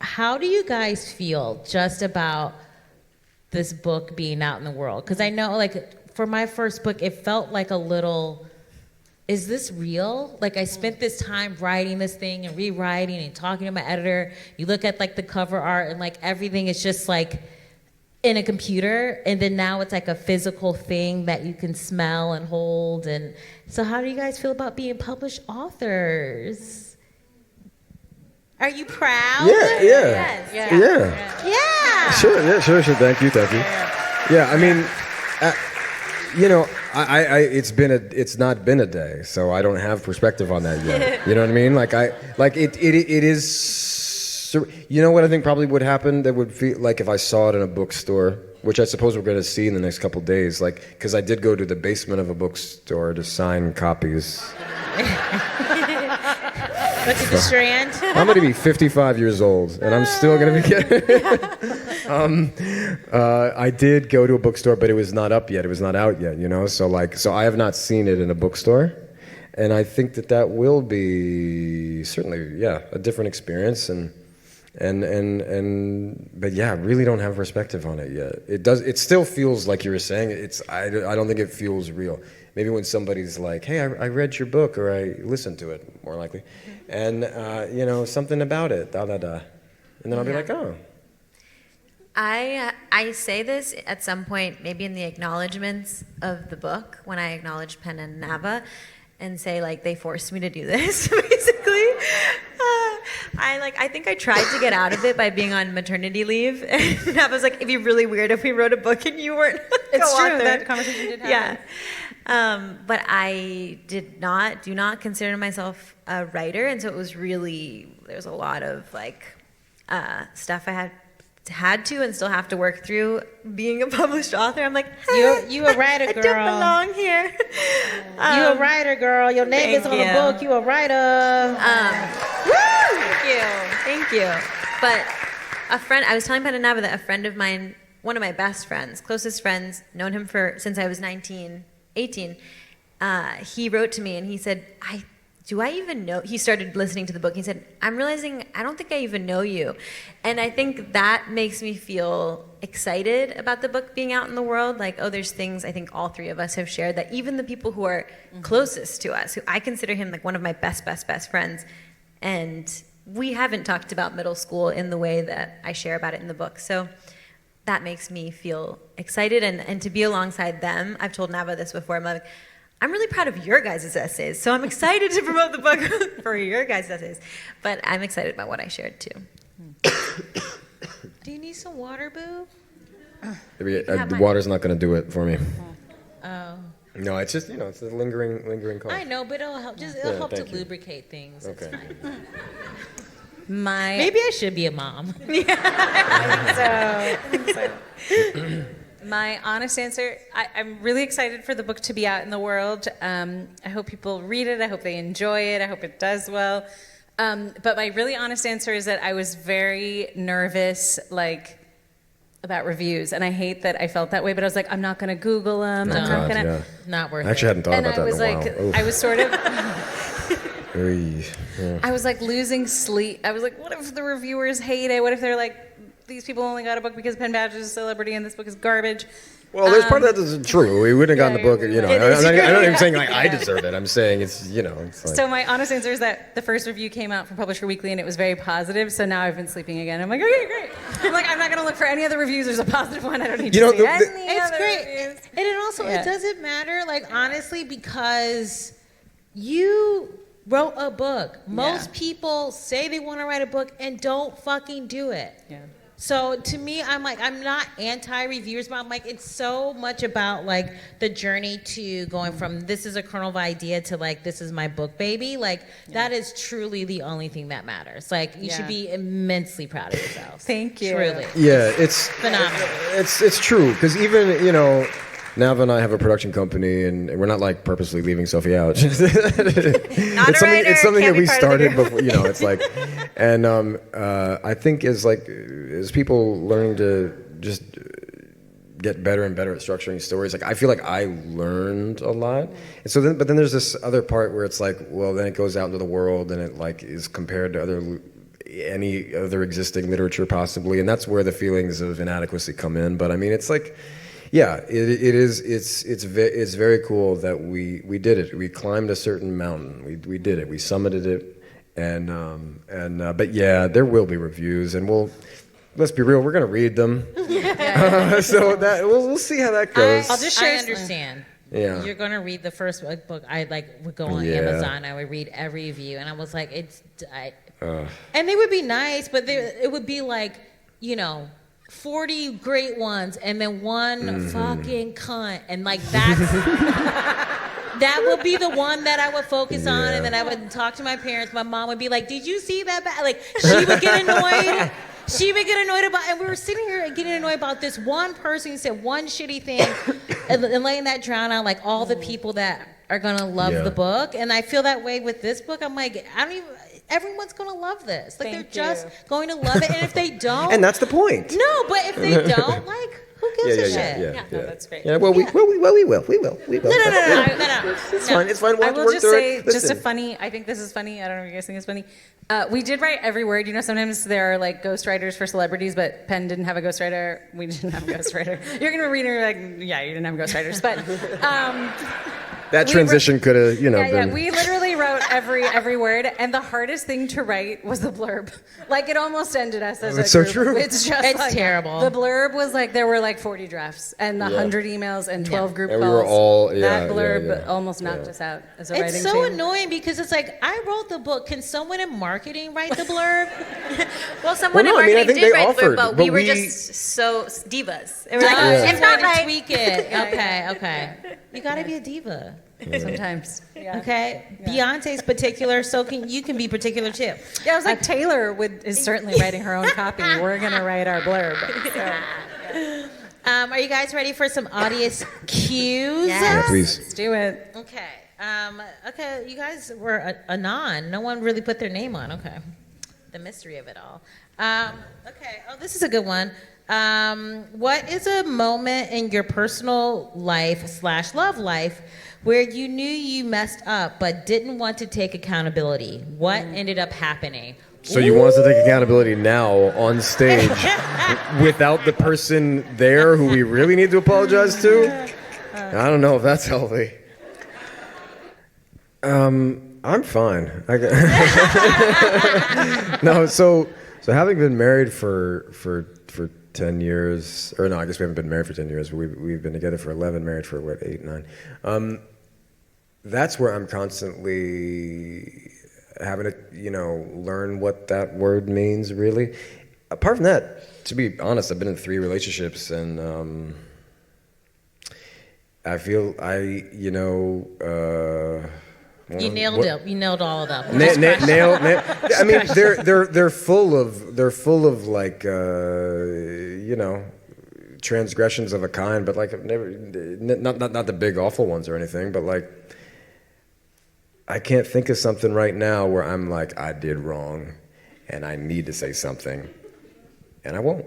how do you guys feel just about this book being out in the world? Because I know, like, for my first book, it felt like a little, is this real? Like, I spent this time writing this thing and rewriting and talking to my editor. You look at, like, the cover art and, like, everything is just, like, in a computer. And then now it's, like, a physical thing that you can smell and hold. And so how do you guys feel about being published authors? Are you proud? Yeah. Yes. Yeah. Sure. Thank you. Yeah, I mean, it's not been a day, so I don't have perspective on that yet. You know what I mean? It is. You know what I think probably would happen? That would feel like if I saw it in a bookstore, which I suppose we're going to see in the next couple of days. Like, because I did go to the basement of a bookstore to sign copies. Look at the Strand. I'm going to be 55 years old, and I'm still going to be. I did go to a bookstore, but it was not up yet. It was not out yet, you know. So I have not seen it in a bookstore, and I think that will be certainly, a different experience. But yeah, I really don't have perspective on it yet. It still feels like you were saying. I don't think it feels real. Maybe when somebody's like, hey, I read your book, or I listened to it, more likely, and something about it, and then I'll be like, oh. I say this at some point, maybe in the acknowledgments of the book, when I acknowledge Penn and Nava, and say, like, they forced me to do this, basically. I think I tried to get out of it by being on maternity leave, and I was like, it'd be really weird if we wrote a book and you weren't It's true, co-author. that conversation did happen. But I do not consider myself a writer, and so it was really, there's a lot of like stuff I had to and still have to work through being a published author. I'm like, you a writer, I girl. don't belong here. You a writer, girl. Your name is on the book. You a writer. Thank you. But I was telling Penn and Nava that a friend of mine, one of my best friends, closest friends, known him since I was 19, 18, he wrote to me and he said, do I even know? He started listening to the book. He said, I'm realizing I don't think I even know you. And I think that makes me feel excited about the book being out in the world. Like, oh, there's things I think all three of us have shared that even the people who are closest to us, who I consider him like one of my best friends, and we haven't talked about middle school in the way that I share about it in the book. So that makes me feel excited. And to be alongside them, I've told Nava this before, I'm like, I'm really proud of your guys' essays, so I'm excited to promote the book for your guys' essays. But I'm excited about what I shared too. Do you need some water, boo? The water's not going to do it for me. Oh. No, it's just, it's a lingering cough. I know, but it'll help. It'll help to thank you. lubricate things. Okay. It's fine. My Maybe I should be a mom. I think so. My honest answer, I'm really excited for the book to be out in the world. I hope people read it. I hope they enjoy it. I hope it does well. But my really honest answer is that I was very nervous, about reviews. And I hate that I felt that way, but I was like, I'm not going to Google them. I'm not going to. Not worth I actually hadn't thought And about I that was in a like, while. I was sort of. Yeah. I was losing sleep. I was like, what if the reviewers hate it? What if they're like, these people only got a book because Penn Badge is a celebrity and this book is garbage? Well, there's part of that that's true. We wouldn't have gotten the book, It I'm not even saying Yeah. I deserve it. I'm saying it's, it's like. So my honest answer is that the first review came out from Publisher Weekly and it was very positive. So now I've been sleeping again. I'm like, okay, great. I'm like, I'm not going to look for any other reviews. There's a positive one. I don't need to see any It's other great. reviews. And it also, it doesn't matter, honestly, because you wrote a book. Most people say they want to write a book and don't fucking do it. Yeah. So to me, I'm not anti-reviewers, but I'm it's so much about the journey to going from this is a kernel of idea to this is my book, baby. That is truly the only thing that matters. You should be immensely proud of yourself. Thank you. Truly. Yeah, it's Phenomenal. It's true because even Nava and I have a production company, and we're not purposely leaving Sophie out. It's something that we started before. It's and I think as people learning to just get better and better at structuring stories, I feel I learned a lot. And so then, but then there's this other part where it's well, then it goes out into the world and it is compared to any other existing literature possibly, and that's where the feelings of inadequacy come in. But I mean, it's yeah, it is. It's very cool that we did it. We climbed a certain mountain. We did it. We summited it, but yeah, there will be reviews, and let's be real. We're gonna read them. So that we'll see how that goes. I'll just share. I understand. Yeah. You're gonna read the first book. I would go on Amazon. I would read every review, and I was like, and they would be nice, but it would be 40 great ones and then one fucking cunt, and that's that would be the one that I would focus on, and then I would talk to my parents. My mom would be like, did you see that she would get annoyed. She would get annoyed about, and we were sitting here getting annoyed about this one person who said one shitty thing and letting that drown out all the people that are gonna love the book. And I feel that way with this book. I'm everyone's going to love this. They're just going to love it. And if they don't... And that's the point. No, but if they don't, who gives a shit? Yeah, no, that's great. Yeah, well, we will. No. It's fine. It's fine. We'll I have to will work just through say, it. Listen. I think this is funny. I don't know if you guys think it's funny. We did write every word. Sometimes there are ghostwriters for celebrities, but Penn didn't have a ghostwriter. We didn't have a ghostwriter. You're going to read it and you're yeah, you didn't have ghostwriters. But that transition could have, Yeah, we literally wrote every word, and the hardest thing to write was the blurb. Like, it almost ended us as It's a so group. true. It's just It's like, terrible. The blurb was like, there were like 40 drafts and 100 emails and 12 group And calls. we were all- that yeah, blurb yeah. almost knocked us out as a writing It's so team. annoying because it's like, I wrote the book. Can someone in marketing write the blurb? Well, someone Well, no, I in mean, I marketing think did they write the offered, blurb, but but we were we- just so divas. It was like, Oh, it's not right. Tweak it. Okay. You gotta be a diva. Sometimes. Yeah. Okay. Beyonce's particular, so you can be particular too. Yeah, I was like, Taylor is certainly writing her own copy. We're going to write our blurb. So, Are you guys ready for some audience cues? Yeah, please. let's do it. Okay. Okay. You guys were anon. No one really put their name on. Okay. The mystery of it all. Okay. Oh, this is a good one. What is a moment in your personal life/love life where you knew you messed up but didn't want to take accountability? What ended up happening? So you want us to take accountability now on stage without the person there who we really need to apologize to? I don't know if that's healthy. I'm fine. No, so having been married for 10 years, or no, I guess we haven't been married for 10 years, but we've been together for 11, married for what, 8, 9. That's where I'm constantly having to, learn what that word means, really. Apart from that, to be honest, I've been in 3 relationships, and I feel You nailed it. You nailed all of them. nail. I mean, they're full of like transgressions of a kind, but like I've never, not the big awful ones or anything, but like I can't think of something right now where I'm like, I did wrong and I need to say something, and I won't.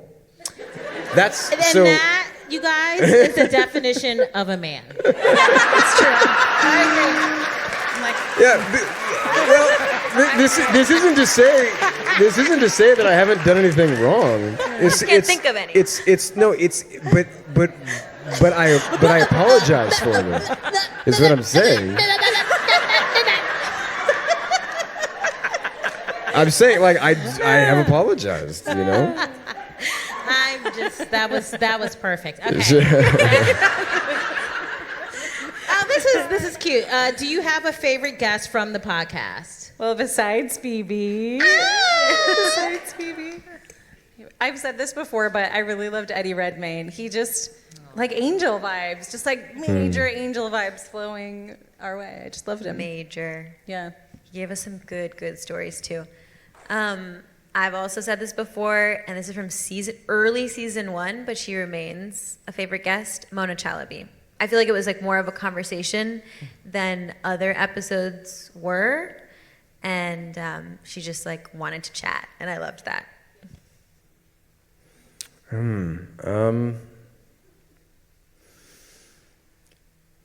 That's And so. that, you guys, is the definition of a man. It's true. I agree. I'm like, Yeah, this isn't to say that I haven't done anything wrong. Can't think of any. But I apologize for them. Is what I'm saying. I'm saying like I have apologized, That was perfect. Okay. Oh, this is cute. Do you have a favorite guest from the podcast? well, besides Phoebe. I've said this before, but I really loved Eddie Redmayne. He just, like angel vibes, just like major angel vibes flowing our way. I just loved him. Major. Yeah. He gave us some good stories too. I've also said this before, and this is from early season 1, but she remains a favorite guest, Mona Chalabi. I feel like it was like more of a conversation than other episodes were, and she just like wanted to chat, and I loved that.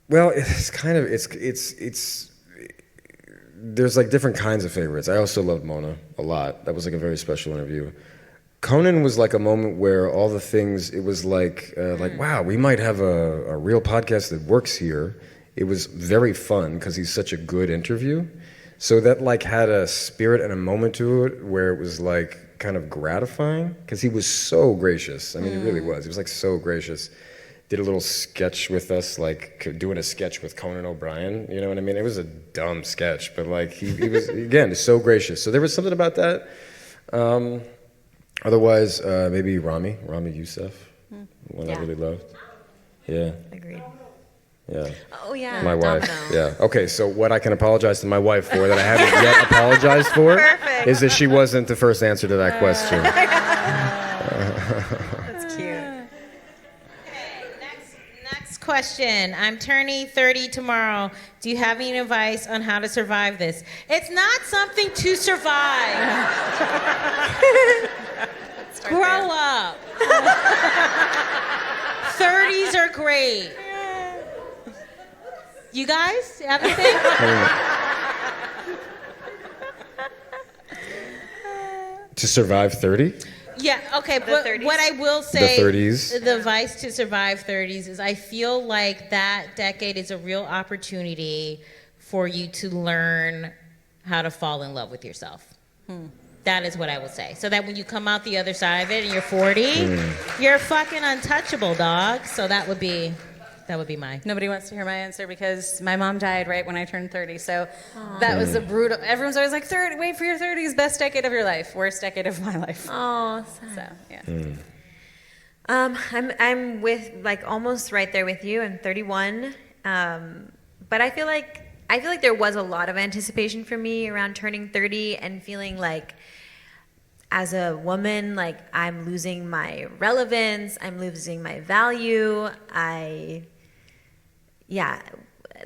Well, it's there's like different kinds of favorites. I also loved Mona a lot. That was like a very special interview. Conan was like a moment where all the things, it was like wow, we might have a real podcast that works here. It was very fun because he's such a good interview. So that like had a spirit and a moment to it where it was like kind of gratifying because he was so gracious. I mean, he really was. He was like so gracious. Did a little sketch with us, like doing a sketch with Conan O'Brien. You know what I mean? It was a dumb sketch, but like he was again so gracious. So there was something about that. Otherwise, maybe Rami Youssef, one I really loved. Yeah. Agreed. Yeah. Oh yeah. My wife. Domino. Yeah. Okay, so what I can apologize to my wife for that I haven't yet apologized for is that she wasn't the first answer to that question. That's cute. Next question. I'm turning 30 tomorrow. Do you have any advice on how to survive this? It's not something to survive. Grow up. 30s are great. You guys have anything? To survive 30? Yeah, okay, but 30s? what I will say, The 30s? the advice to survive 30s is I feel like that decade is a real opportunity for you to learn how to fall in love with yourself. That is what I would say. So that when you come out the other side of it and you're 40, you're fucking untouchable, dog. So that would be my. Nobody wants to hear my answer because my mom died right when I turned 30. So that was a brutal. Everyone's always like, wait for your 30s, best decade of your life, worst decade of my life. Oh, So yeah. I'm with like almost right there with you. I'm 31, but I feel like there was a lot of anticipation for me around turning 30 and feeling like, as a woman, like I'm losing my relevance, I'm losing my value.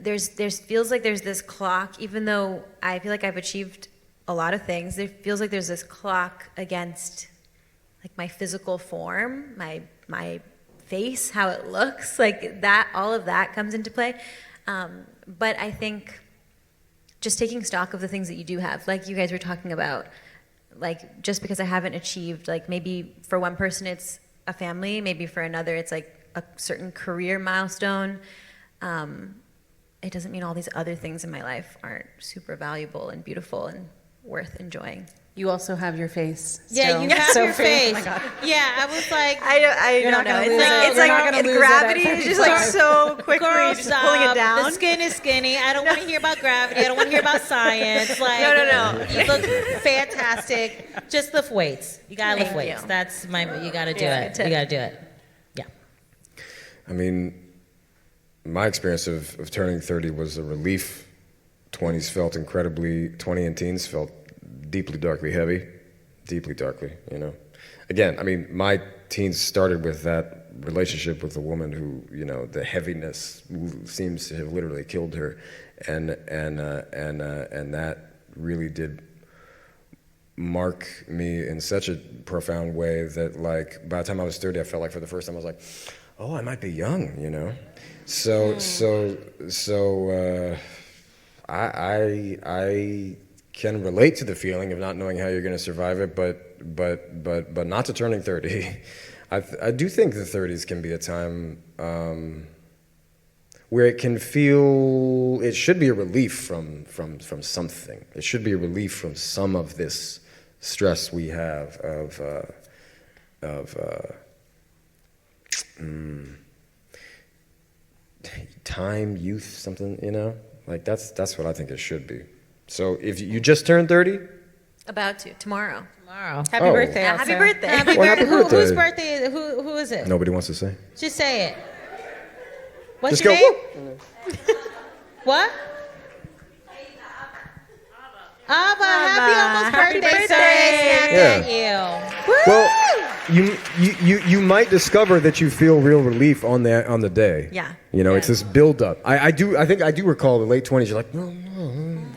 There's feels like there's this clock, even though I feel like I've achieved a lot of things. There feels like there's this clock against like my physical form, my face, how it looks, like that. All of that comes into play. But I think just taking stock of the things that you do have, like you guys were talking about, like just because I haven't achieved, like maybe for one person it's a family, maybe for another it's like a certain career milestone. It doesn't mean all these other things in my life aren't super valuable and beautiful and worth enjoying. You also have your face. Yeah, still. you have Sophie. your face. Oh my God. Yeah, I was like, I You're don't not know. gonna It's lose like, it. it's You're not like gonna lose it gravity at is just like 35. so quickly girl, just pulling it down. The skin is skinny. I don't want to hear about gravity. I don't want to hear about science. Like, No. You look fantastic. Just lift weights. You gotta lift Thank weights. you. That's my. You gotta do Yeah, it. tip. You gotta do it. Yeah. I mean, my experience of turning 30 was a relief. 20s felt incredibly, 20 and teens felt deeply darkly heavy, deeply darkly, you know. Again, I mean, my teens started with that relationship with a woman who, you know, the heaviness seems to have literally killed her, and that really did mark me in such a profound way that, like, by the time I was 30, I felt like for the first time I was like, oh, I might be young, you know. I can relate to the feeling of not knowing how you're going to survive it, but not to turning 30. I do think the 30s can be a time where it can feel, it should be a relief from something. It should be a relief from some of this stress we have of time, youth, something, you know? Like that's what I think it should be. So if you just turned 30? About to tomorrow. Happy Oh. birthday. Yeah, also. happy birthday. Well, happy birthday. Whose birthday is it? Who is it? Nobody wants to say. Just say it. What's Just your go. name? What? Abba, happy almost Happy birthday, birthday. sir. Snap at you. Well, you might discover that you feel real relief on the day. Yeah. You know, it's this build up. I think I do recall the late 20s. You're like, no,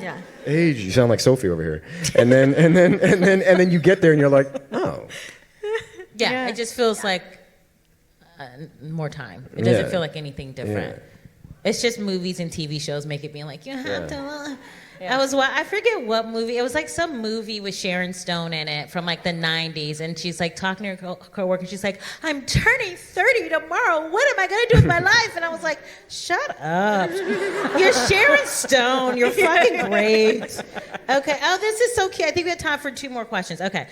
Yeah. age. You sound like Sophie over here. And then you get there and you're like, oh. Yeah, it just feels like more time. It doesn't Yeah. feel like anything different. Yeah. It's just movies and TV shows make it being like, you have to. I forget what movie. It was like some movie with Sharon Stone in it from like the 90s. And she's like talking to her coworker. She's like, I'm turning 30 tomorrow. What am I going to do with my life? And I was like, shut up. You're Sharon Stone. You're fucking great. Okay. Oh, this is so cute. I think we have time for 2 more questions. Okay.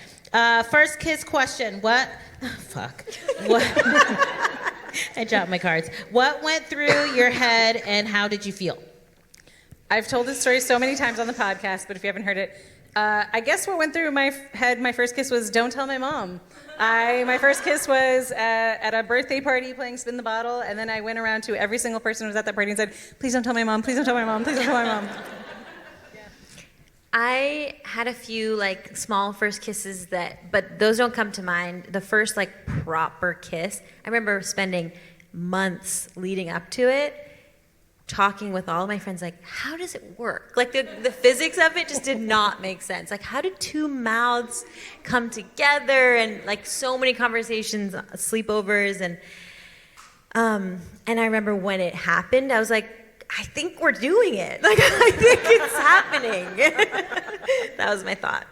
First kiss question. What? Oh, fuck. What? I dropped my cards. What went through your head and how did you feel? I've told this story so many times on the podcast, but if you haven't heard it, I guess what went through my head, my first kiss was, don't tell my mom. My first kiss was at a birthday party playing Spin the Bottle, and then I went around to every single person who was at that party and said, please don't tell my mom, please don't tell my mom, please don't tell my mom. I had a few like small first kisses but those don't come to mind. The first like proper kiss, I remember spending months leading up to it, talking with all of my friends, like, how does it work? Like the physics of it just did not make sense. Like, how did 2 mouths come together? And like so many conversations, sleepovers, and I remember when it happened, I was like, I think we're doing it. Like, I think it's happening. That was my thought.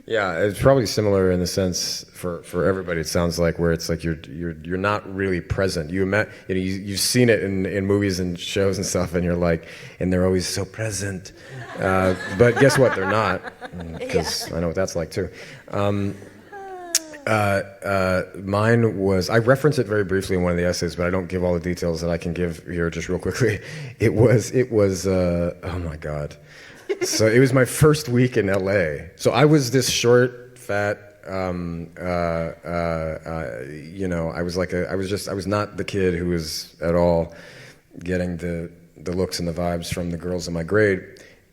Yeah, it's probably similar in the sense for everybody. It sounds like where it's like you're not really present. You've seen it in movies and shows and stuff, and you're like, and they're always so present. But guess what? They're not, because I know what that's like too. Mine was, I reference it very briefly in one of the essays, but I don't give all the details that I can give here just real quickly. It was oh my God. So it was my first week in LA. So I was this short, fat, I was not the kid who was at all getting the looks and the vibes from the girls in my grade.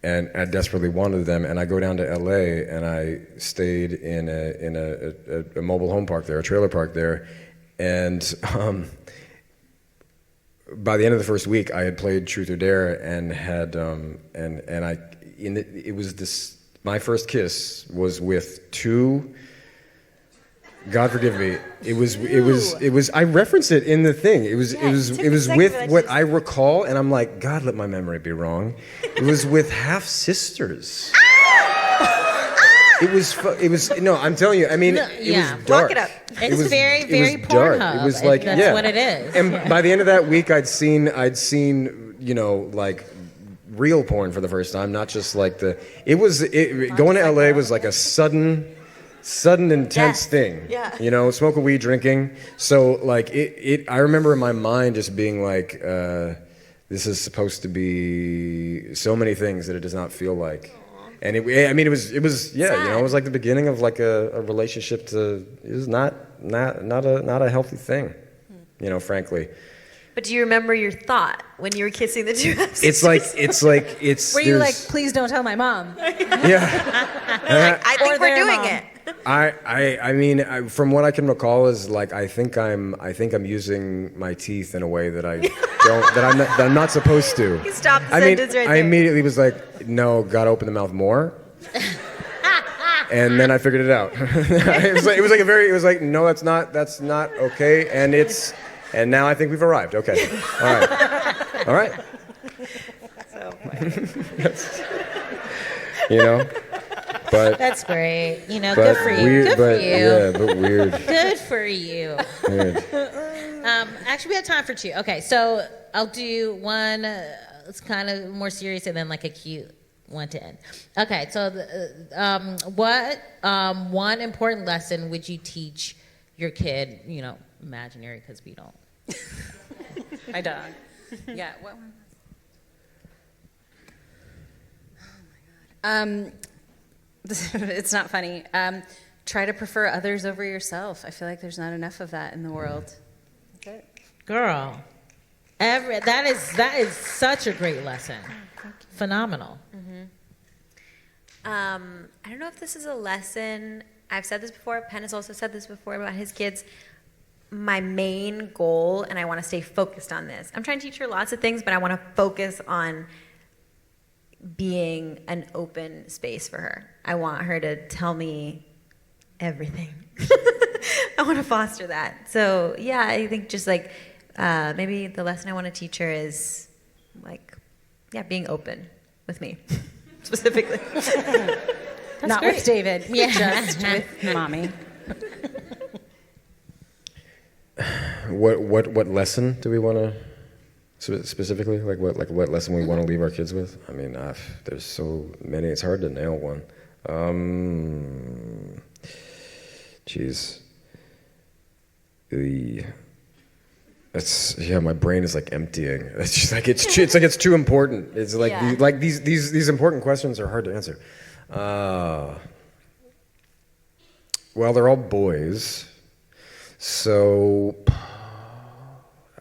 And I desperately wanted them, and I go down to LA, and I stayed in a mobile home park there, a trailer park there, and by the end of the first week, I had played Truth or Dare, and had my first kiss was with two. God forgive me. It was. I referenced it in the thing. It was with what I recall, and I'm like, God, let my memory be wrong. It was with half sisters. It was. No, I'm telling you. I mean, it was dark. Walk it up. It's very dark. Pornhub. It was like, that's what it is. And by the end of that week, I'd seen, like real porn for the first time, not just like going to LA was like a sudden intense thing. Yeah. Smoke a weed, drinking. So like I remember in my mind just being like, this is supposed to be so many things that it does not feel like. And it was it was like the beginning of like a relationship it was not a healthy thing, frankly. But do you remember your thought when you were kissing the two sisters? Were you like, please don't tell my mom? Yeah. I think we're doing it. I mean, from what I can recall is like I think I'm using my teeth in a way that I don't that I'm not supposed to. You stopped the sentence right there. I immediately was like, no, gotta open the mouth more. And then I figured it out. it was like no, that's not okay, and now I think we've arrived. Okay, all right. So funny. But That's great. Good for you. Weird, Good for you. Yeah, but weird. Good for you. Weird. Actually, we have time for two. Okay, so I'll do one. It's kind of more serious, and then like a cute one to end. Okay, so what one important lesson would you teach your kid? Imaginary, because we don't. My dog. Yeah. What? Oh my God. It's not funny. Try to prefer others over yourself. I feel like there's not enough of that in the world. Okay. Girl, that is such a great lesson. Phenomenal. Mm-hmm. I don't know if this is a lesson. I've said this before. Penn has also said this before about his kids. My main goal, and I want to stay focused on this. I'm trying to teach her lots of things, but I want to focus on being an open space for her. I want her to tell me everything. I want to foster that. So yeah, I think just like maybe the lesson I want to teach her is like, being open with me specifically. Not great. with David. Yeah. Just with mommy. What lesson do we want to specifically what lesson we want to leave our kids with? I mean, there's so many. It's hard to nail one. My brain is like emptying. It's just like it's too important. It's like these important questions are hard to answer. Well, they're all boys, so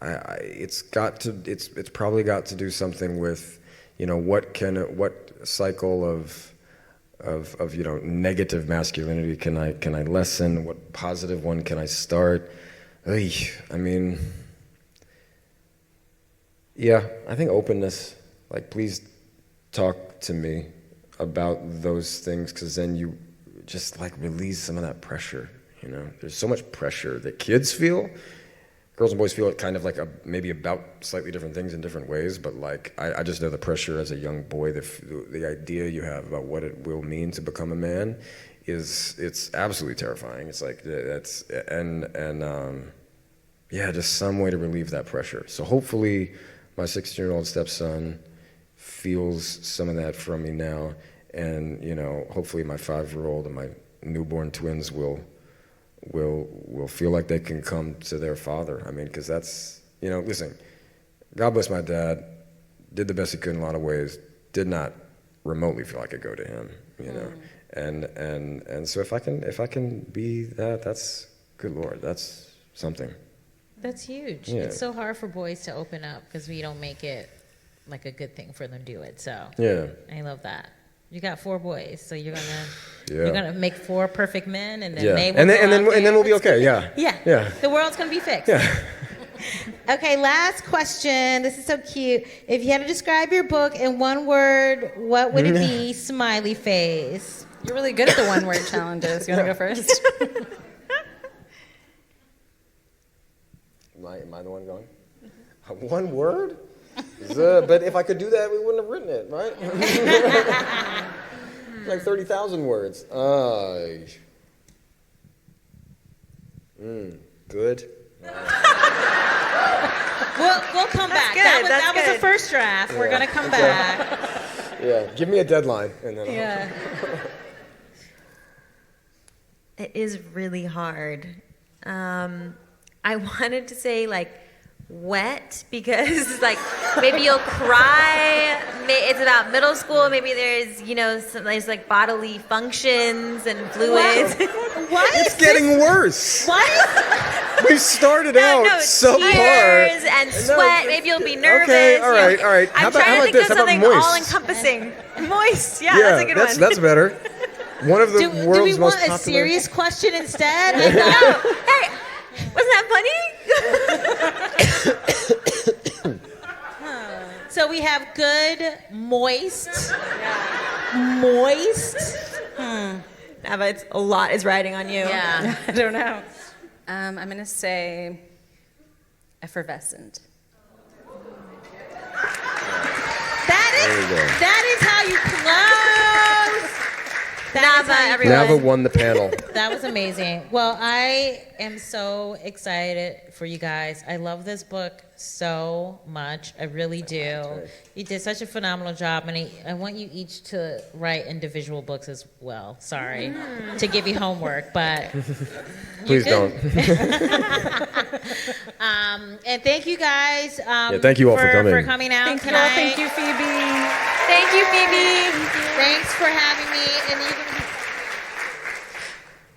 it's probably got to do something with, what cycle of negative masculinity can I lessen? What positive one can I start? I mean, yeah, I think openness. Like, please talk to me about those things, because then you just like release some of that pressure. There's so much pressure that kids feel. Girls and boys feel it kind of like maybe about slightly different things in different ways, but like I just know the pressure as a young boy, the idea you have about what it will mean to become a man it's absolutely terrifying. It's like that's yeah, just some way to relieve that pressure. So hopefully my 16-year-old stepson feels some of that from me now, and hopefully my 5-year-old and my newborn twins will feel like they can come to their father. I mean, because that's, listen, God bless my dad, did the best he could in a lot of ways, did not remotely feel I could go to him, and so if I can be that, that's good Lord, that's something. That's huge. Yeah. It's so hard for boys to open up because we don't make it like a good thing for them to do it. So Yeah. I love that. You got 4 boys, so you're gonna Yeah. you're gonna make 4 perfect men, and then Yeah. they will And go then out there. we'll be okay. Yeah. Yeah. Yeah. The world's gonna be fixed. Yeah. Okay, last question. This is so cute. If you had to describe your book in one word, what would it be? Smiley face. You're really good at the one-word challenges. You want to go first? Am I the one going? One word? But if I could do that, we wouldn't have written it, right? Like 30,000 words. Good. We'll come back. good, That was that's the good. first draft. We're gonna come back. Yeah. Give me a deadline, and then Yeah. It is really hard. I wanted to say wet because maybe you'll cry. It's about middle school. Maybe there's there's bodily functions and fluids. What? It's getting worse. What? We started out subpar. Tears and sweat. Maybe you'll be nervous. Okay, all right. I'm How trying about to think this? of How about something moist? all-encompassing. Moist. Yeah, that's a good one. That's better. One of the Do world's we most want a popular. serious question instead? No. Hey, wasn't that funny? So we have good, moist. Moist. Nava, it's a lot is riding on you. Yeah. I don't know. I'm going to say effervescent. That is how you close. That is Nava, how you everyone. Nava won the panel. That was amazing. Well, I am so excited for you guys. I love this book so much. I really do. You did such a phenomenal job, and I want you each to write individual books as well. Sorry to give you homework, but Please don't. and thank you guys. Thank you all for coming. For coming out tonight. Thank you, Phoebe. Thank you, Phoebe. Thanks for having me. And you can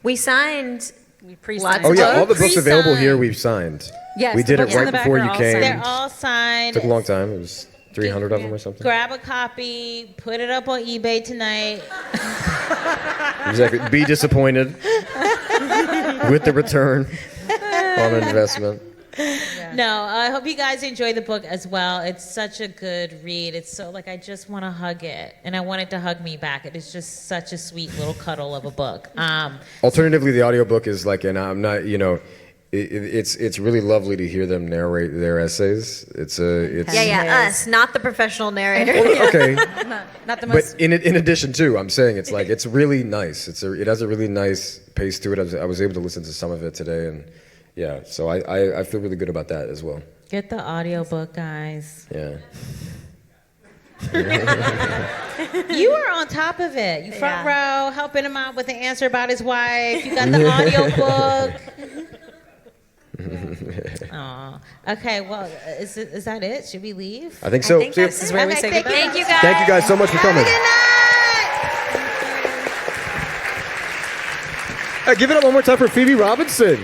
We signed. We pre-signed. Oh yeah, all the books Pre-signed. available here we've signed. Yes, we the did it books in right the back before are you all came. signed. They're all signed. Took a long time. It was 300 of them or something. Grab a copy, put it up on eBay tonight. Exactly. Be disappointed with the return on investment. No, I hope you guys enjoy the book as well. It's such a good read. It's so I just want to hug it, and I want it to hug me back. It is just such a sweet little cuddle of a book. Alternatively, the audiobook is and I'm not, it's really lovely to hear them narrate their essays. It's Us, not the professional narrator. okay. Not the But most. in addition to, I'm saying it's it's really nice. It has a really nice pace to it. I was able to listen to some of it today, and yeah, so I feel really good about that as well. Get the audiobook, guys. Yeah. You were on top of it. You front row, helping him out with the answer about his wife. You got the audiobook. Aw. Okay, well, is that it? Should we leave? I think so. I think See ya. this is where we say goodbye. Thank you, guys. Thank you guys so much for coming. Good night. Give it up one more time for Phoebe Robinson.